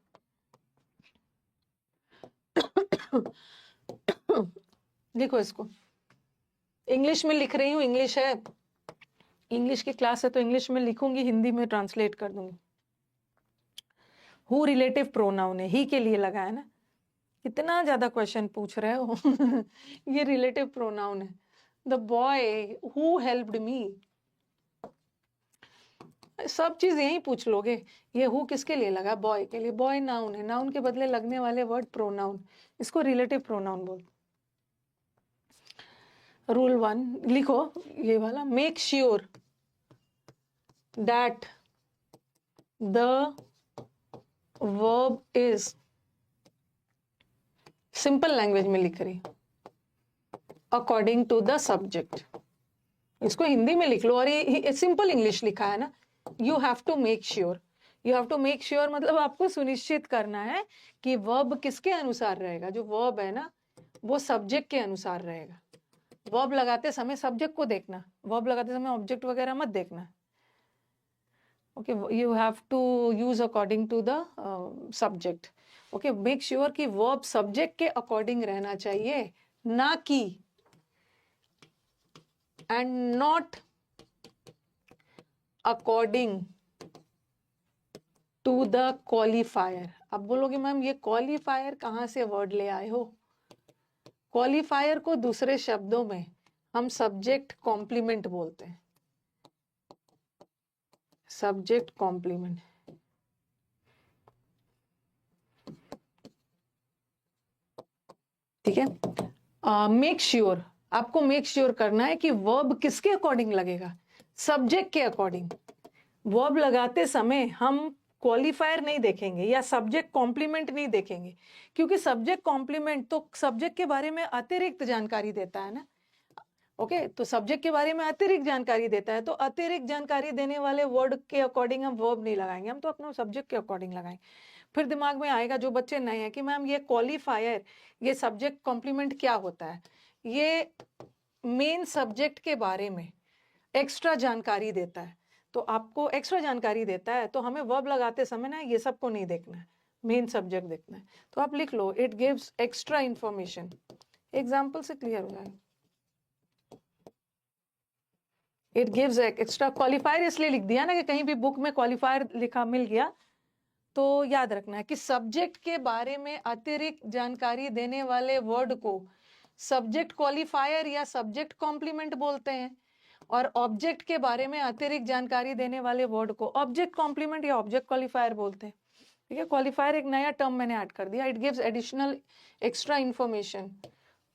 लिखो इसको। इंग्लिश में लिख रही हूँ, इंग्लिश है, इंग्लिश की क्लास है तो इंग्लिश में लिखूंगी, हिंदी में ट्रांसलेट कर दूंगी। हु रिलेटिव प्रोनाउन है, ही के लिए लगा है ना, कितना ज्यादा क्वेश्चन पूछ रहे हो ये रिलेटिव प्रोनाउन है। The boy who helped me, सब चीज यही पूछ लोगे। ये हु किसके लिए लगा, बॉय के लिए, बॉय नाउन है, नाउन के बदले लगने वाले वर्ड प्रोनाउन, इसको रिलेटिव प्रोनाउन बोल। रूल 1 लिखो ये वाला, make sure that the verb is, simple language में लिख रही, अकॉर्डिंग टू द सब्जेक्ट। इसको हिंदी में लिख लो, और ये सिंपल इंग्लिश लिखा है ना, you have to make sure. You have to make sure मतलब आपको सुनिश्चित करना है कि वर्ब किसके अनुसार रहेगा, जो वर्ब है ना वो सब्जेक्ट के अनुसार रहेगा। वर्ब लगाते समय सब्जेक्ट को देखना, वर्ब लगाते समय ऑब्जेक्ट वगैरह मत देखना। Okay, you have to use according to the subject. Okay, make sure कि वर्ब सब्जेक्ट के अकॉर्डिंग रहना चाहिए, ना कि and not according to the qualifier. अब बोलोगे मैम ये क्वालिफायर कहाँ से वर्ड ले आए हो? क्वालिफायर को दूसरे शब्दों में हम सब्जेक्ट कॉम्प्लीमेंट बोलते हैं, सब्जेक्ट कॉम्प्लीमेंट। ठीक है, मेक श्योर, आपको मेक श्योर करना है कि वर्ब किसके अकॉर्डिंग लगेगा, सब्जेक्ट के अकॉर्डिंग। वर्ब लगाते समय हम क्वालिफायर नहीं देखेंगे या सब्जेक्ट कॉम्प्लीमेंट नहीं देखेंगे, क्योंकि सब्जेक्ट कॉम्प्लीमेंट तो सब्जेक्ट के बारे में अतिरिक्त जानकारी देता है ना। ओके, तो सब्जेक्ट के बारे में अतिरिक्त जानकारी देता है, तो अतिरिक्त जानकारी देने वाले वर्ड के अकॉर्डिंग हम वर्ब नहीं लगाएंगे, हम तो अपना सब्जेक्ट के अकॉर्डिंग लगाएंगे। फिर दिमाग में आएगा जो बच्चे नए हैं कि मैम ये क्वालिफायर, ये सब्जेक्ट कॉम्प्लीमेंट क्या होता है? ये मेन सब्जेक्ट के बारे में एक्स्ट्रा जानकारी देता है। तो आपको एक्स्ट्रा जानकारी देता है तो हमें वर्ब लगाते समय ना ये सबको नहीं देखना है, मेन सब्जेक्ट देखना है। तो आप लिख लो, it gives extra information. Example से क्लियर हो जाएगा। इट गिव्स एक्स्ट्रा, क्वालिफायर इसलिए लिख दिया ना कि कहीं भी बुक में क्वालिफायर लिखा मिल गया तो याद रखना है कि सब्जेक्ट के बारे में अतिरिक्त जानकारी देने वाले वर्ड को सब्जेक्ट क्वालिफायर या सब्जेक्ट कॉम्प्लीमेंट बोलते हैं, और ऑब्जेक्ट के बारे में अतिरिक्त जानकारी देने वाले वर्ड को ऑब्जेक्ट कॉम्प्लीमेंट या ऑब्जेक्ट क्वालिफायर बोलते हैं। ठीक है, क्वालिफायर एक नया टर्म मैंने ऐड कर दिया, it gives additional extra information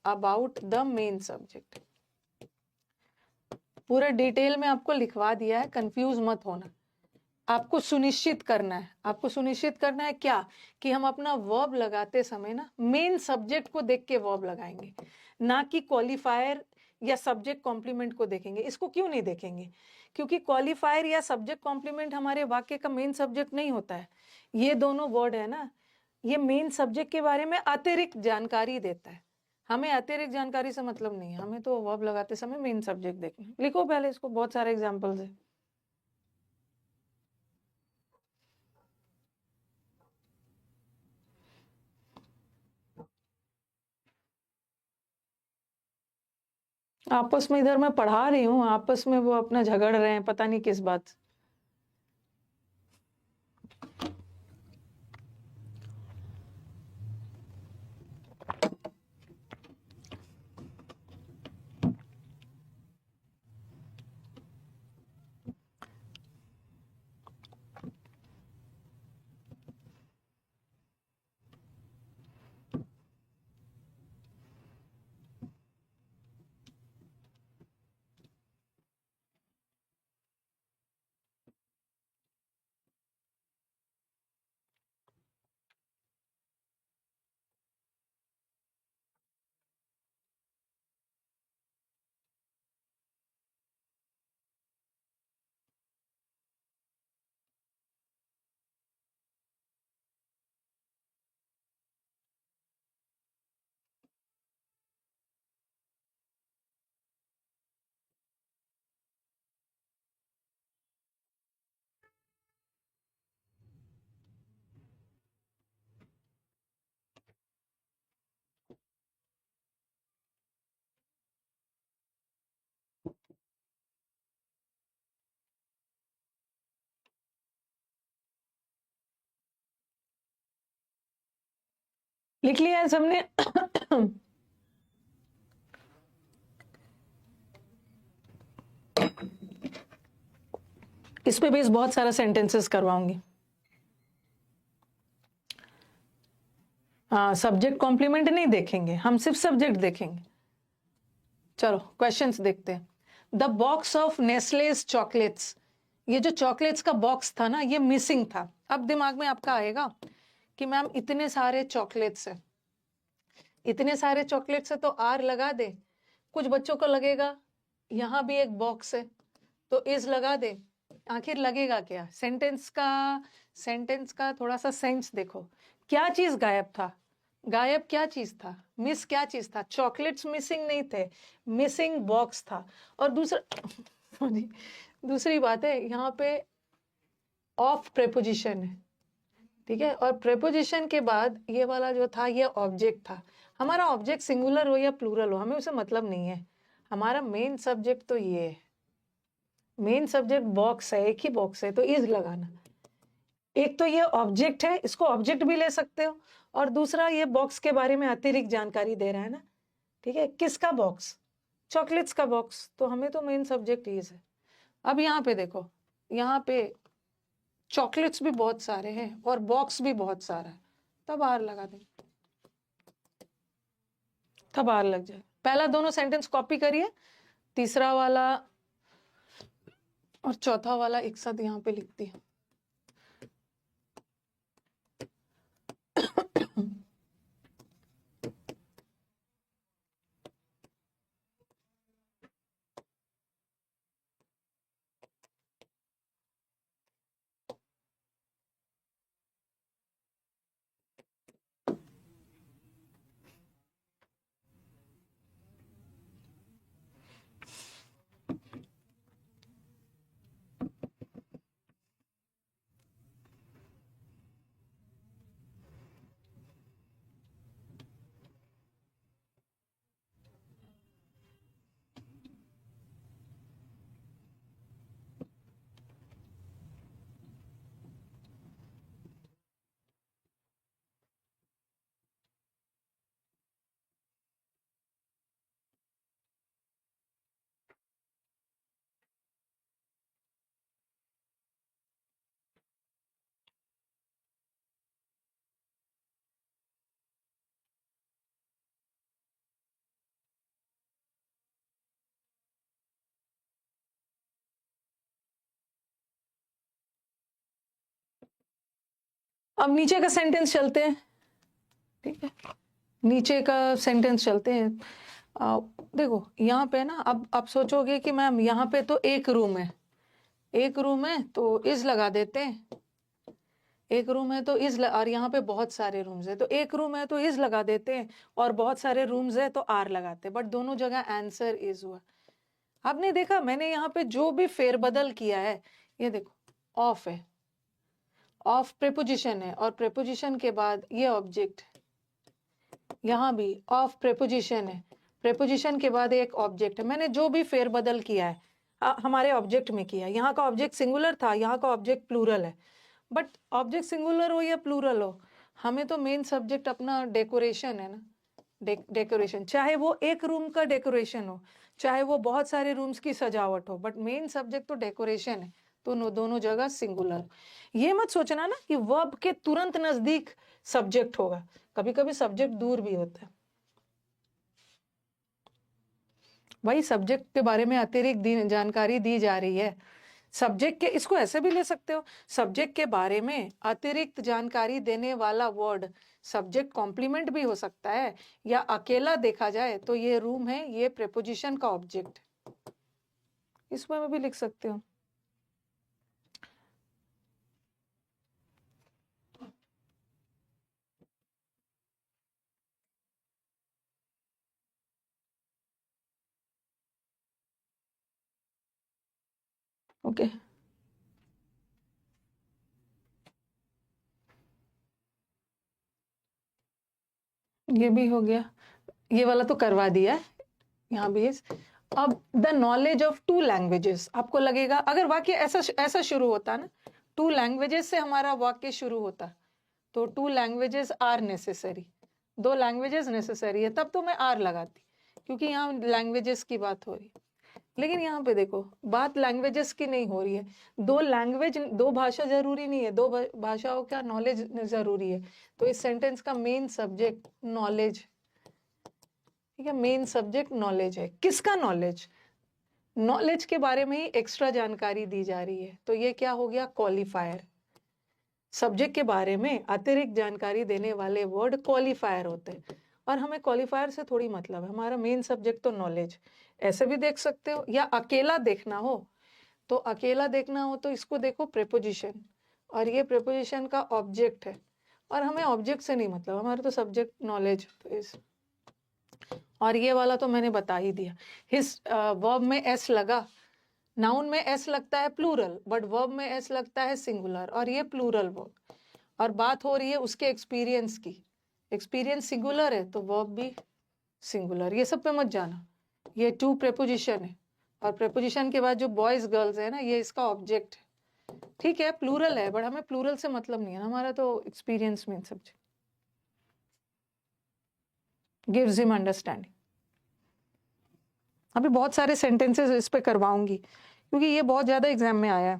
about the main subject. पूरा डिटेल में आपको लिखवा दिया है, कंफ्यूज मत होना। आपको सुनिश्चित करना है, आपको सुनिश्चित करना है क्या, कि हम अपना वर्ब लगाते समय ना मेन सब्जेक्ट को देख के वर्ब लगाएंगे, ना कि क्वालिफायर या सब्जेक्ट कॉम्प्लीमेंट को देखेंगे। इसको क्यों नहीं देखेंगे? क्योंकि क्वालिफायर या सब्जेक्ट कॉम्प्लीमेंट हमारे वाक्य का मेन सब्जेक्ट नहीं होता है। ये दोनों वर्ड है ना, ये मेन सब्जेक्ट के बारे में अतिरिक्त जानकारी देता है। हमें अतिरिक्त जानकारी से मतलब नहीं है, हमें तो वर्ब लगाते समय मेन सब्जेक्ट देखना। लिखो पहले इसको, बहुत सारे एग्जाम्पल्स है। आपस में इधर मैं पढ़ा रही हूँ, आपस में वो अपना झगड़ रहे हैं, पता नहीं किस बात। लिख लिया है सबने? इस पे बेस बहुत सारा सेंटेंसेस करवाऊंगी। हाँ, सब्जेक्ट कॉम्प्लीमेंट नहीं देखेंगे हम, सिर्फ सब्जेक्ट देखेंगे। चलो क्वेश्चंस देखते हैं। द बॉक्स ऑफ नेस्लेस चॉकलेट्स, ये जो चॉकलेट्स का बॉक्स था ना, ये मिसिंग था। अब दिमाग में आपका आएगा कि मैम इतने सारे चॉकलेट्स है, इतने सारे चॉकलेट्स है तो आर लगा दे। कुछ बच्चों को लगेगा यहाँ भी एक बॉक्स है तो इज लगा दे। आखिर लगेगा क्या? सेंटेंस का थोड़ा सा सेंस देखो। क्या चीज गायब था? गायब क्या चीज था? मिस क्या चीज था? चॉकलेट्स मिसिंग नहीं थे, मिसिंग बॉक्स था। और दूसरी बात है, यहाँ पे ऑफ प्रेपोजिशन है, ठीक है। और प्रेपोजिशन के बाद ये वाला जो था ये ऑब्जेक्ट था। हमारा ऑब्जेक्ट सिंगुलर हो या प्लूरल हो हमें उसे मतलब नहीं है, हमारा मेन सब्जेक्ट तो ये है। मेन सब्जेक्ट बॉक्स है, एक ही बॉक्स है तो इज लगाना। एक तो ये ऑब्जेक्ट है, इसको ऑब्जेक्ट भी ले सकते हो, और दूसरा ये बॉक्स के बारे में अतिरिक्त जानकारी दे रहा है ना, ठीक है। किसका बॉक्स? चॉकलेट्स का बॉक्स, तो हमें तो मेन सब्जेक्ट इज है। अब यहाँ पे देखो, यहाँ पे चॉकलेट्स भी बहुत सारे हैं और बॉक्स भी बहुत सारा है, तब आर लगा देंगे, तब आर लग जाए। पहला दोनों सेंटेंस कॉपी करिए, तीसरा वाला और चौथा वाला एक साथ यहाँ पे लिखती है। अब नीचे का सेंटेंस चलते हैं, ठीक है। नीचे का सेंटेंस चलते हैं। देखो यहाँ पे ना, अब आप सोचोगे कि मैम यहाँ पे तो एक रूम है, एक रूम है तो इज लगा देते हैं, एक रूम है तो और यहाँ पे बहुत सारे रूम्स है तो एक रूम है तो इज लगा देते हैं, और बहुत सारे रूम्स है तो आर लगाते हैं। बट दोनों जगह आंसर इज हुआ। आपने देखा मैंने यहाँ पे जो भी फेरबदल किया है, ये देखो ऑफ है, ऑफ प्रेपोजिशन है, और प्रेपोजिशन के बाद ये ऑब्जेक्ट, यहाँ भी ऑफ प्रेपोजिशन है, प्रेपोजिशन के बाद एक ऑब्जेक्ट है। मैंने जो भी फेरबदल किया है हमारे ऑब्जेक्ट में किया। यहाँ का ऑब्जेक्ट सिंगुलर था, यहाँ का ऑब्जेक्ट प्लूरल है। बट ऑब्जेक्ट सिंगुलर हो या प्लूरल हो, हमें तो मेन सब्जेक्ट अपना डेकोरेशन है ना। डेकोरेशन, चाहे वो एक रूम का डेकोरेशन हो, चाहे वो बहुत सारे रूम्स की सजावट हो, बट मेन सब्जेक्ट तो डेकोरेशन है। तो दोनों जगह सिंगुलर। ये मत सोचना ना कि वर्ब के तुरंत नजदीक सब्जेक्ट होगा, कभी कभी सब्जेक्ट दूर भी होता है। भाई सब्जेक्ट के बारे में अतिरिक्त जानकारी दी जा रही है। सब्जेक्ट के, इसको ऐसे भी ले सकते हो, सब्जेक्ट के बारे में अतिरिक्त जानकारी देने वाला वर्ड सब्जेक्ट कॉम्प्लीमेंट भी हो सकता है, या अकेला देखा जाए तो ये रूम है, ये प्रेपोजिशन का ऑब्जेक्ट, इसमें भी लिख सकते हो। ओके ये भी हो गया, ये वाला तो करवा दिया है, यहाँ भी। अब the knowledge of to languages, आपको लगेगा अगर वाक्य ऐसा शुरू होता ना, टू लैंग्वेजेस से हमारा वाक्य शुरू होता, तो two languages are necessary, 2 languages necessary है, तब तो मैं आर लगाती, क्योंकि यहाँ लैंग्वेजेस की बात हो रही है। लेकिन यहाँ पे देखो बात लैंग्वेजेस की नहीं हो रही है। 2 भाषा जरूरी नहीं है, 2 भाषाओं का नॉलेज जरूरी है। तो इस सेंटेंस का मेन सब्जेक्ट नॉलेज, ठीक है, मेन सब्जेक्ट नॉलेज है। किसका नॉलेज? नॉलेज के बारे में ही एक्स्ट्रा जानकारी दी जा रही है, तो ये क्या हो गया? क्वालिफायर। सब्जेक्ट के बारे में अतिरिक्त जानकारी देने वाले वर्ड क्वालिफायर होते हैं, और हमें क्वालिफायर से थोड़ी मतलब है, हमारा मेन सब्जेक्ट तो नॉलेज। ऐसे भी देख सकते हो, या अकेला देखना हो तो इसको देखो प्रेपोजिशन, और ये प्रेपोजिशन का ऑब्जेक्ट है, और हमें ऑब्जेक्ट से नहीं मतलब, हमारा तो सब्जेक्ट नॉलेज। तो इस और ये वाला तो मैंने बता ही दिया। हिस वर्ब में एस लगा, नाउन में एस लगता है प्लूरल, बट वर्ब में एस लगता है सिंगुलर, और ये प्लूरल वर्ब। और बात हो रही है उसके एक्सपीरियंस की, एक्सपीरियंस सिंगुलर है तो वर्ब भी सिंगुलर। ये सब पे मत जाना, ये 2 प्रेपोजिशन है, और प्रेपोजिशन के बाद जो बॉयज गर्ल्स है ना, ये इसका ऑब्जेक्ट है। ठीक है, प्लूरल है, बट हमें प्लूरल से मतलब नहीं है, हमारा तो experience mean subject. Gives him understanding. अभी बहुत सारे सेंटेंसेस इस पे करवाऊंगी, क्योंकि ये बहुत ज्यादा एग्जाम में आया है।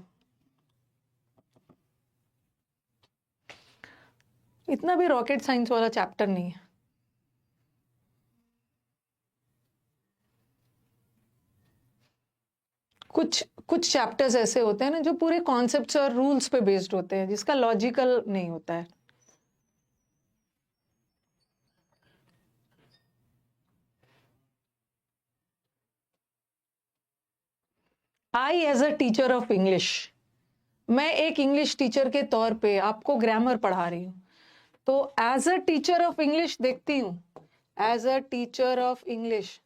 इतना भी रॉकेट साइंस वाला चैप्टर नहीं है। कुछ चैप्टर्स ऐसे होते हैं ना जो पूरे कॉन्सेप्ट्स और रूल्स पे बेस्ड होते हैं, जिसका लॉजिकल नहीं होता है। I as a teacher of English, मैं एक इंग्लिश टीचर के तौर पे आपको ग्रामर पढ़ा रही हूँ, तो as a teacher of English देखती हूँ, as a teacher of English,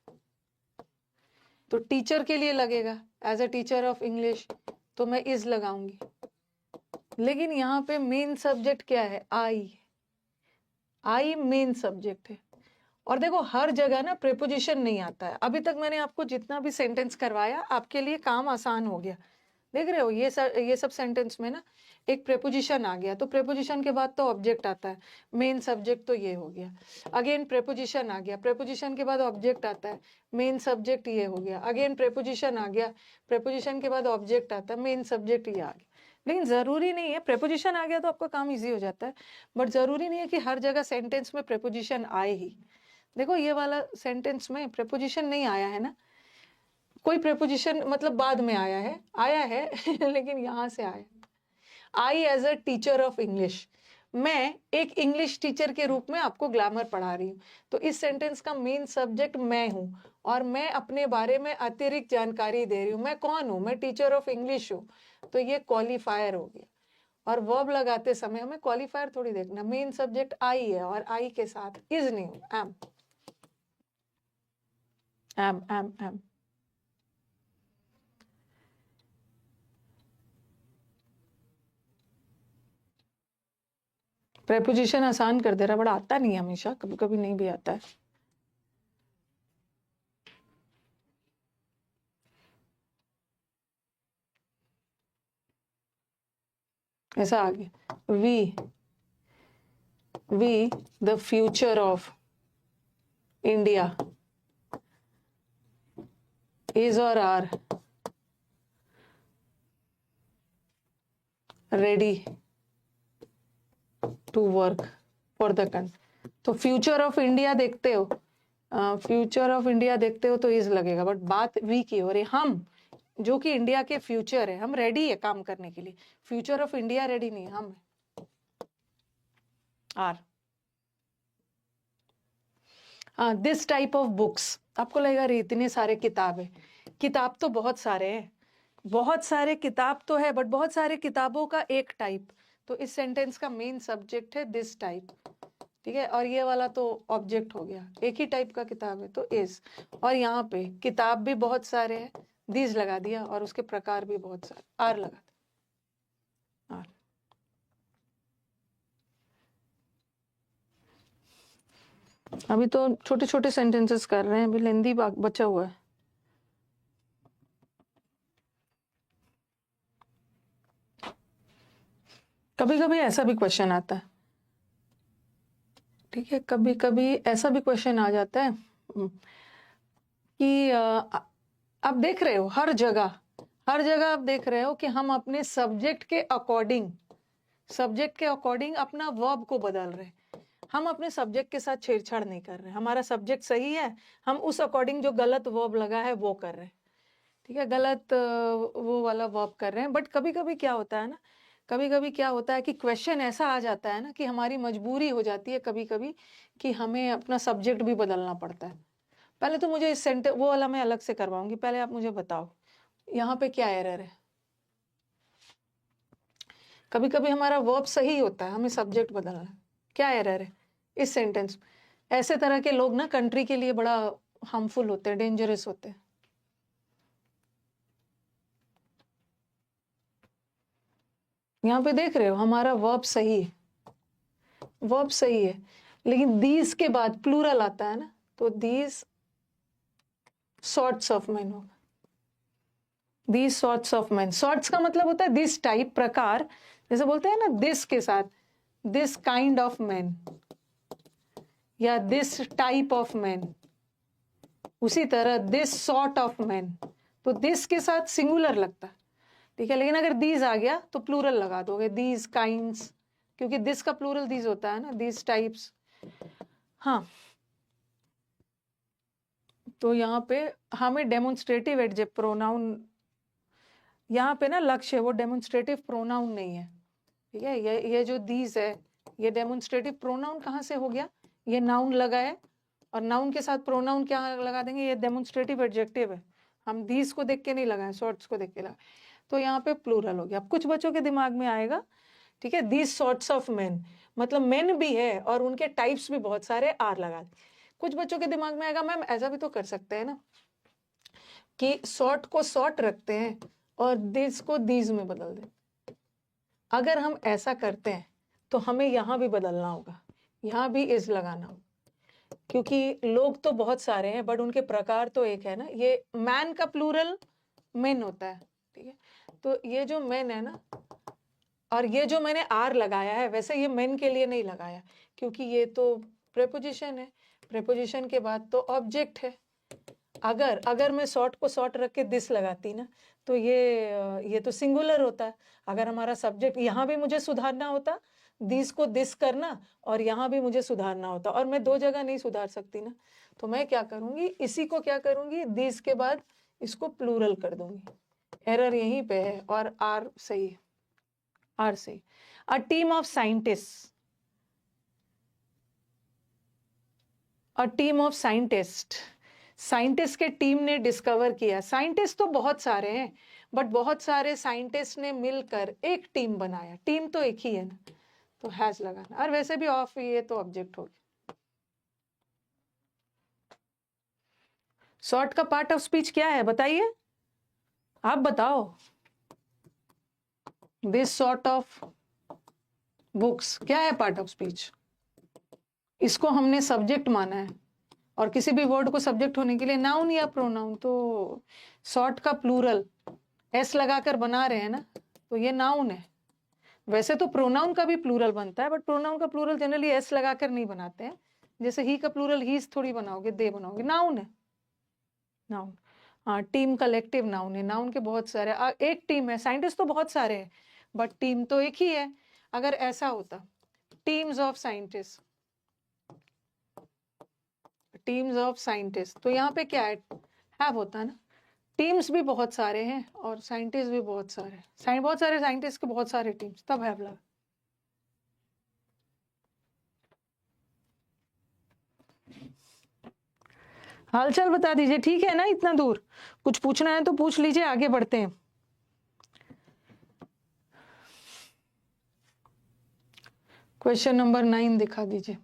तो टीचर के लिए लगेगा as a teacher of English, तो मैं इज लगाऊंगी। लेकिन यहाँ पे मेन सब्जेक्ट क्या है? आई मेन सब्जेक्ट है। और देखो हर जगह ना प्रेपोजिशन नहीं आता है। अभी तक मैंने आपको जितना भी सेंटेंस करवाया, आपके लिए काम आसान हो गया। देख रहे हो, ये सब सेंटेंस में ना एक प्रेपोजिशन आ गया, तो प्रेपोजिशन के बाद तो ऑब्जेक्ट आता है, मेन सब्जेक्ट तो ये हो गया। अगेन प्रेपोजिशन आ गया, प्रेपोजिशन के बाद ऑब्जेक्ट आता है, मेन सब्जेक्ट ये हो गया। अगेन प्रेपोजिशन आ गया, प्रेपोजिशन के बाद ऑब्जेक्ट आता है, मेन सब्जेक्ट ये आ गया। लेकिन जरूरी नहीं है, प्रेपोजिशन आ गया तो आपका काम इजी हो जाता है, बट जरूरी नहीं है कि हर जगह सेंटेंस में प्रेपोजिशन आए ही। देखो ये वाला सेंटेंस में प्रेपोजिशन नहीं आया है ना, कोई प्रेपोजिशन मतलब बाद में आया है लेकिन यहां से आया। I as a teacher of English, मैं एक इंग्लिश टीचर के रूप में आपको ग्रामर पढ़ा रही हूँ, तो इस सेंटेंस का मेन सब्जेक्ट मैं हूँ, और मैं अपने बारे में अतिरिक्त जानकारी दे रही हूँ। मैं कौन हूँ? मैं टीचर ऑफ इंग्लिश हूँ, तो ये क्वालिफायर हो गया। और वर्ब लगाते समय हमें क्वालिफायर थोड़ी देखना, मेन सब्जेक्ट आई है, और आई के साथ इज नहीं, एम। प्रेपोजिशन आसान कर दे रहा, बड़ा आता नहीं है हमेशा, कभी कभी नहीं भी आता है। ऐसा आ गया, we the future of India is और are ready to work for the country. तो फ्यूचर ऑफ इंडिया देखते हो, फ्यूचर ऑफ इंडिया देखते हो तो इज लगेगा, बट बात वी की हो रही, हम जो कि इंडिया के फ्यूचर है, हम रेडी है काम करने के लिए। फ्यूचर ऑफ इंडिया रेडी नहीं है, हम are. This type of books, आपको लगेगा रे इतने सारे किताब है, किताब तो बहुत सारे हैं, बहुत सारे किताब तो है, बट बहुत सारे किताबों का एक टाइप। तो इस सेंटेंस का मेन सब्जेक्ट है दिस टाइप, ठीक है, और ये वाला तो ऑब्जेक्ट हो गया, एक ही टाइप का किताब है तो इज। और यहाँ पे किताब भी बहुत सारे हैं, दिस लगा दिया, और उसके प्रकार भी बहुत सारे, आर लगा दिया, आर। अभी तो छोटे छोटे सेंटेंसेस कर रहे हैं, अभी लेंदी बचा हुआ है। कभी कभी ऐसा भी क्वेश्चन आता है, ठीक है, कभी कभी ऐसा भी क्वेश्चन आ जाता है कि आप देख रहे हो हर जगह आप देख रहे हो कि हम अपने सब्जेक्ट के अकॉर्डिंग अपना वर्ब को बदल रहे हैं। हम अपने सब्जेक्ट के साथ छेड़छाड़ नहीं कर रहे। हमारा सब्जेक्ट सही है, हम उस अकॉर्डिंग जो गलत वर्ब लगा है वो कर रहे हैं। ठीक है, गलत वो वाला वर्ब कर रहे हैं। बट कभी कभी क्या होता है ना, कभी कभी क्या होता है कि क्वेश्चन ऐसा आ जाता है ना कि हमारी मजबूरी हो जाती है कभी कभी कि हमें अपना सब्जेक्ट भी बदलना पड़ता है। पहले तो मुझे इस सेंटर वो वाला मैं अलग से करवाऊंगी, पहले आप मुझे बताओ यहाँ पे क्या एरर है। कभी कभी हमारा वर्ब सही होता है, हमें सब्जेक्ट बदलना है, क्या एरर है इस सेंटेंस। ऐसे तरह के लोग ना कंट्री के लिए बड़ा हार्मफुल होते हैं, डेंजरस होते हैं। यहाँ पे देख रहे हो हमारा वर्ब सही है, वर्ब सही है, लेकिन दीज के बाद प्लूरल आता है ना, तो दीज सॉर्ट्स ऑफ मैन होगा। These sorts of man, sorts का मतलब होता है दिस टाइप, प्रकार। जैसे बोलते हैं ना दिस के साथ दिस काइंड ऑफ मैन या दिस टाइप ऑफ मैन, उसी तरह दिस सॉर्ट ऑफ मैन, तो दिस के साथ सिंगुलर लगता है। ठीक है, लेकिन अगर दीज आ गया तो प्लूरल लगा दोगे, दीज काइंड्स, क्योंकि दिस का प्लूरल दीज होता है ना, दीज टाइप्स। हाँ, तो यहाँ पे हमें डेमोन्स्ट्रेटिव एडजेक्टिव प्रोनाउन, यहाँ पे ना लक्ष्य है वो डेमोन्स्ट्रेटिव प्रोनाउन नहीं है। ठीक है, ये जो दीज है ये डेमोन्स्ट्रेटिव प्रोनाउन कहाँ से हो गया, ये नाउन लगा है और नाउन के साथ प्रोनाउन क्या लगा देंगे, ये डेमोन्स्ट्रेटिव एडजेक्टिव है। हम दीज को देख के नहीं लगाए, सॉर्ट्स को देख के लगाए, तो यहाँ पे प्लूरल हो गया। अब कुछ बच्चों के दिमाग में आएगा, ठीक है, दीज सॉर्ट्स ऑफ मेन, मतलब मेन भी है और उनके टाइप्स भी बहुत सारे, आर लगा दे। कुछ बच्चों के दिमाग में आएगा मैम ऐसा भी तो कर सकते हैं ना कि सॉर्ट को सॉर्ट रखते हैं और दिस को दीज में बदल दें। अगर हम ऐसा करते हैं तो हमें यहाँ भी बदलना होगा, यहाँ भी इज लगाना होगा, क्योंकि लोग तो बहुत सारे हैं बट उनके प्रकार तो एक है ना। ये मैन का प्लूरल मेन होता है, ठीक है, तो ये जो मेन है ना, और ये जो मैंने आर लगाया है वैसे ये मेन के लिए नहीं लगाया, क्योंकि ये तो प्रेपोजिशन है, प्रेपोजिशन के बाद तो ऑब्जेक्ट है। अगर मैं सॉर्ट को सॉर्ट रख के दिस लगाती ना, तो ये तो सिंगुलर होता है। अगर हमारा सब्जेक्ट, यहाँ भी मुझे सुधारना होता, दिस को दिस करना, और यहाँ भी मुझे सुधारना होता, और मैं दो जगह नहीं सुधार सकती ना, तो मैं क्या करूंगी, इसी को क्या करूंगी, दिस के बाद इसको प्लूरल कर दूंगी। एरर यहीं पे है, और आर सही है, आर सही। A team of scientist, a team of scientist, scientist के टीम ने डिस्कवर किया। साइंटिस्ट तो बहुत सारे हैं बट बहुत सारे साइंटिस्ट ने मिलकर एक टीम बनाया, टीम तो एक ही है ना, तो हैज लगाना। और वैसे भी ऑफ ये तो ऑब्जेक्ट हो गया। सॉर्ट का पार्ट ऑफ स्पीच क्या है बताइए, आप बताओ। दिस सॉर्ट ऑफ बुक्स क्या है पार्ट ऑफ स्पीच, इसको हमने सब्जेक्ट माना है, और किसी भी वर्ड को सब्जेक्ट होने के लिए नाउन या प्रोनाउन, तो सॉर्ट का प्लूरल एस लगाकर बना रहे हैं ना, तो ये नाउन है। वैसे तो प्रोनाउन का भी प्लूरल बनता है बट प्रोनाउन का प्लूरल जनरली एस लगाकर नहीं बनाते हैं। जैसे ही का प्लूरल हीज थोड़ी बनाओगे, दे बनाओगे, नाउन है, नाउन। हाँ, टीम कलेक्टिव नाउन है, नाउन के बहुत सारे, एक टीम है, साइंटिस्ट तो बहुत सारे हैं बट टीम तो एक ही है। अगर ऐसा होता teams of scientist, teams of scientist, तो यहाँ पे क्या है, हैव होता ना। टीम्स भी बहुत सारे हैं और साइंटिस्ट भी बहुत सारे हैं, बहुत सारे साइंटिस्ट के बहुत सारे टीम्स, तब हैव लगा। हालचाल बता दीजिए, ठीक है ना, इतना दूर कुछ पूछना है तो पूछ लीजिए, आगे बढ़ते हैं। क्वेश्चन नंबर 9 दिखा दीजिए।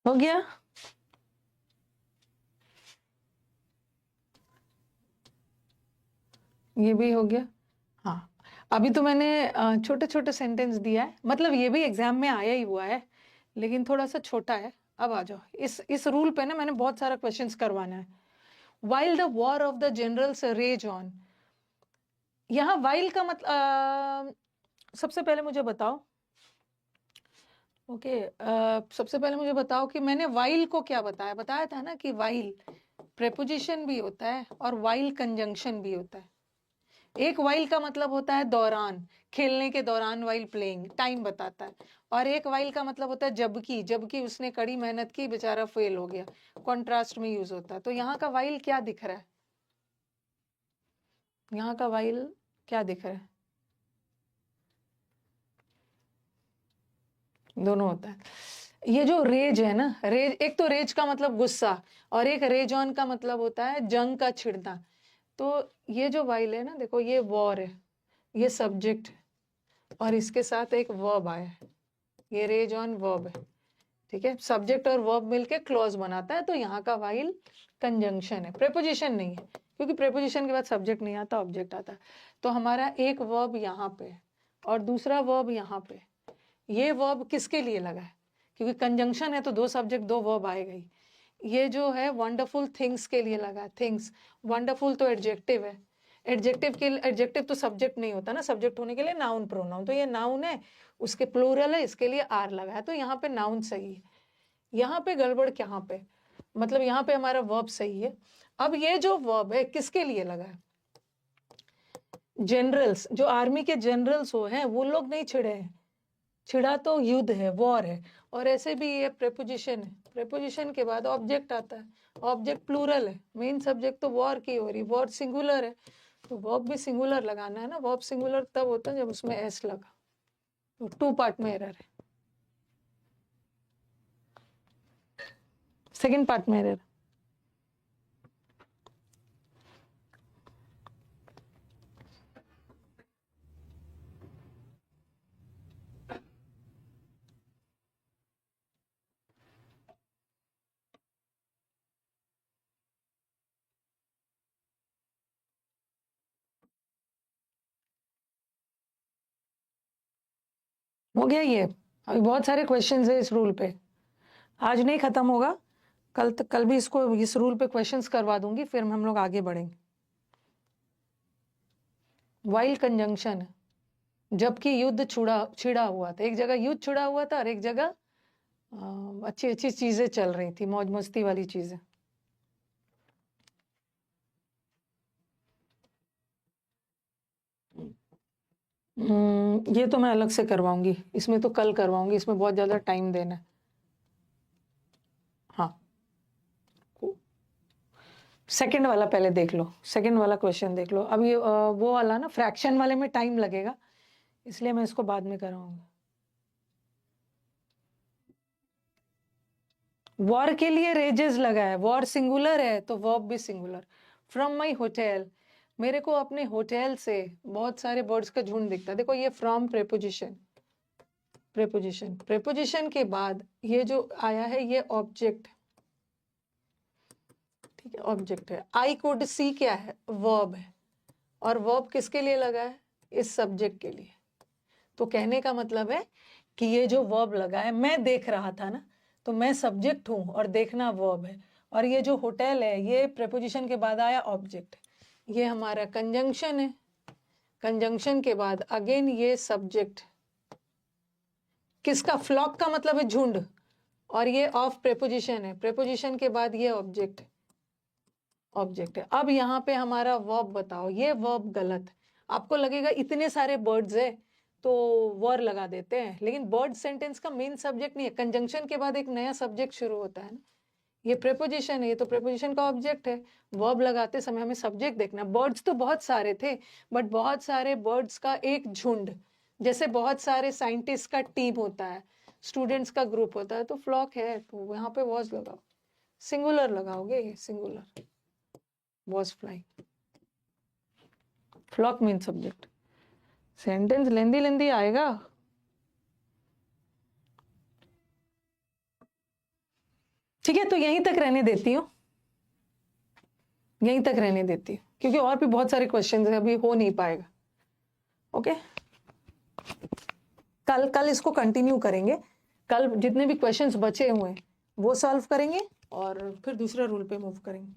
हो गया? ये भी हो गया। हाँ, अभी तो मैंने छोटे छोटे सेंटेंस दिया है, मतलब ये भी एग्जाम में आया ही हुआ है, लेकिन थोड़ा सा छोटा है। अब आ जाओ, इस रूल पे ना मैंने बहुत सारा क्वेश्चंस करवाना है। While the war of the generals rage on, यहाँ वाइल का मतलब सबसे पहले मुझे बताओ, ओके, सबसे पहले मुझे बताओ कि मैंने वाइल को क्या बताया। बताया था ना कि वाइल प्रेपोजिशन भी होता है और वाइल कंजंक्शन भी होता है। एक वाइल का मतलब होता है दौरान, खेलने के दौरान, वाइल प्लेइंग, टाइम बताता है। और एक वाइल का मतलब होता है जबकि, जबकि उसने कड़ी मेहनत की, बेचारा फेल हो गया, कॉन्ट्रास्ट में यूज होता है। तो यहाँ का वाइल क्या दिख रहा है? यहाँ का वाइल क्या दिख रहा है? दोनों होता है। ये जो रेज है ना, रेज, एक तो रेज का मतलब गुस्सा, और एक रेज ऑन का मतलब होता है जंग का छिड़ना। तो ये जो वाइल है ना, देखो ये वॉर है, ये सब्जेक्ट, और इसके साथ एक वर्ब आया है, ये रेज ऑन वर्ब है, ठीक है। सब्जेक्ट और वर्ब मिलके क्लॉज बनाता है, तो यहाँ का वाइल कंजंक्शन है, प्रेपोजिशन नहीं है, क्योंकि प्रेपोजिशन के बाद सब्जेक्ट नहीं आता, ऑब्जेक्ट आता है। तो हमारा एक वर्ब यहाँ पे और दूसरा वर्ब यहाँ पे, ये वर्ब किसके लिए लगा है? क्योंकि कंजंक्शन है तो दो सब्जेक्ट दो वर्ब आएगा ही। ये जो है वंडरफुल थिंग्स के लिए लगा है, थिंग्स। वंडरफुल तो एडजेक्टिव है, एडजेक्टिव के, एडजेक्टिव तो सब्जेक्ट नहीं होता ना, सब्जेक्ट होने के लिए नाउन प्रोनाउन, तो ये नाउन है, उसके प्लूरल है, इसके लिए आर लगा है, तो यहाँ पे नाउन सही है। यहाँ पे गड़बड़ कहाँ पे, मतलब यहाँ पे हमारा वर्ब सही है। अब ये जो वर्ब है किसके लिए लगा है? जनरल्स, जो आर्मी के जनरल्स हो हैं वो लोग नहीं छिड़े हैं, छिड़ा तो युद्ध है, वॉर है। और ऐसे भी ये प्रेपोजिशन है, प्रेपोजिशन के बाद ऑब्जेक्ट आता है, ऑब्जेक्ट प्लूरल है, मेन सब्जेक्ट तो वॉर की हो रही, वॉर सिंगुलर है, तो वर्ब भी सिंगुलर लगाना है ना। वर्ब सिंगुलर तब होता है जब उसमें एस लगा, तो टू पार्ट में एरर है, सेकंड पार्ट में एरर। हो गया ये। अभी बहुत सारे क्वेश्चंस है इस रूल पे, आज नहीं खत्म होगा, कल तक, कल भी इसको, इस रूल पे क्वेश्चंस करवा दूंगी, फिर हम लोग आगे बढ़ेंगे। वाइल कंजंक्शन, जबकि युद्ध छिड़ा हुआ था, एक जगह युद्ध छिड़ा हुआ था और एक जगह अच्छी अच्छी चीजें चल रही थी, मौज मस्ती वाली चीजें। ये तो मैं अलग से करवाऊंगी, इसमें तो कल करवाऊंगी, इसमें बहुत ज्यादा टाइम देना है। हाँ, सेकंड वाला पहले देख लो, सेकंड वाला क्वेश्चन देख लो। अभी वो वाला ना फ्रैक्शन वाले में टाइम लगेगा, इसलिए मैं इसको बाद में कराऊंगी। वॉर के लिए रेजेस लगा है, वॉर सिंगुलर है तो वर्ब भी सिंगुलर। फ्रॉम माई होटल, मेरे को अपने होटल से बहुत सारे बर्ड्स का झुंड दिखता है। देखो ये फ्रॉम प्रेपोजिशन, प्रेपोजिशन, प्रेपोजिशन के बाद ये जो आया है ये ऑब्जेक्ट, ठीक है, ऑब्जेक्ट है। आई कुड सी क्या है? वर्ब है, और वर्ब किसके लिए लगा है? इस सब्जेक्ट के लिए। तो कहने का मतलब है कि ये जो वर्ब लगा है, मैं देख रहा था ना, तो मैं सब्जेक्ट हूं और देखना वर्ब है, और ये जो होटल है ये प्रेपोजिशन के बाद आया ऑब्जेक्ट, ये हमारा कंजंक्शन है। कंजंक्शन के बाद अगेन ये सब्जेक्ट, किसका? फ्लॉक का मतलब है झुंड, और ये ऑफ प्रेपोजिशन है, प्रेपोजिशन के बाद ये ऑब्जेक्ट, ऑब्जेक्ट है। अब यहाँ पे हमारा वर्ब बताओ, ये वर्ब गलत, आपको लगेगा इतने सारे बर्ड्स है तो वर लगा देते हैं, लेकिन बर्ड सेंटेंस का मेन सब्जेक्ट नहीं है, कंजंक्शन के बाद एक नया सब्जेक्ट शुरू होता है ना, ये प्रेपोजिशन है, ये तो प्रेपोजिशन का ऑब्जेक्ट है। वर्ब लगाते समय हमें सब्जेक्ट देखना। बर्ड्स तो बहुत सारे थे, बट बहुत सारे बर्ड्स का एक झुंड, जैसे बहुत सारे साइंटिस्ट का टीम होता है, स्टूडेंट्स का ग्रुप होता है, तो फ्लॉक है, तो यहाँ पे वॉज लगाओ, सिंगुलर लगाओगे, singular, was flying. Flock mean subject. Sentence lengthy lengthy आएगा। ठीक है, तो यहीं तक रहने देती हूँ, यहीं तक रहने देती हूँ, क्योंकि और भी बहुत सारे क्वेश्चंस है, अभी हो नहीं पाएगा। ओके, कल इसको कंटिन्यू करेंगे। कल जितने भी क्वेश्चंस बचे हुए हैं वो सॉल्व करेंगे और फिर दूसरा रूल पे मूव करेंगे।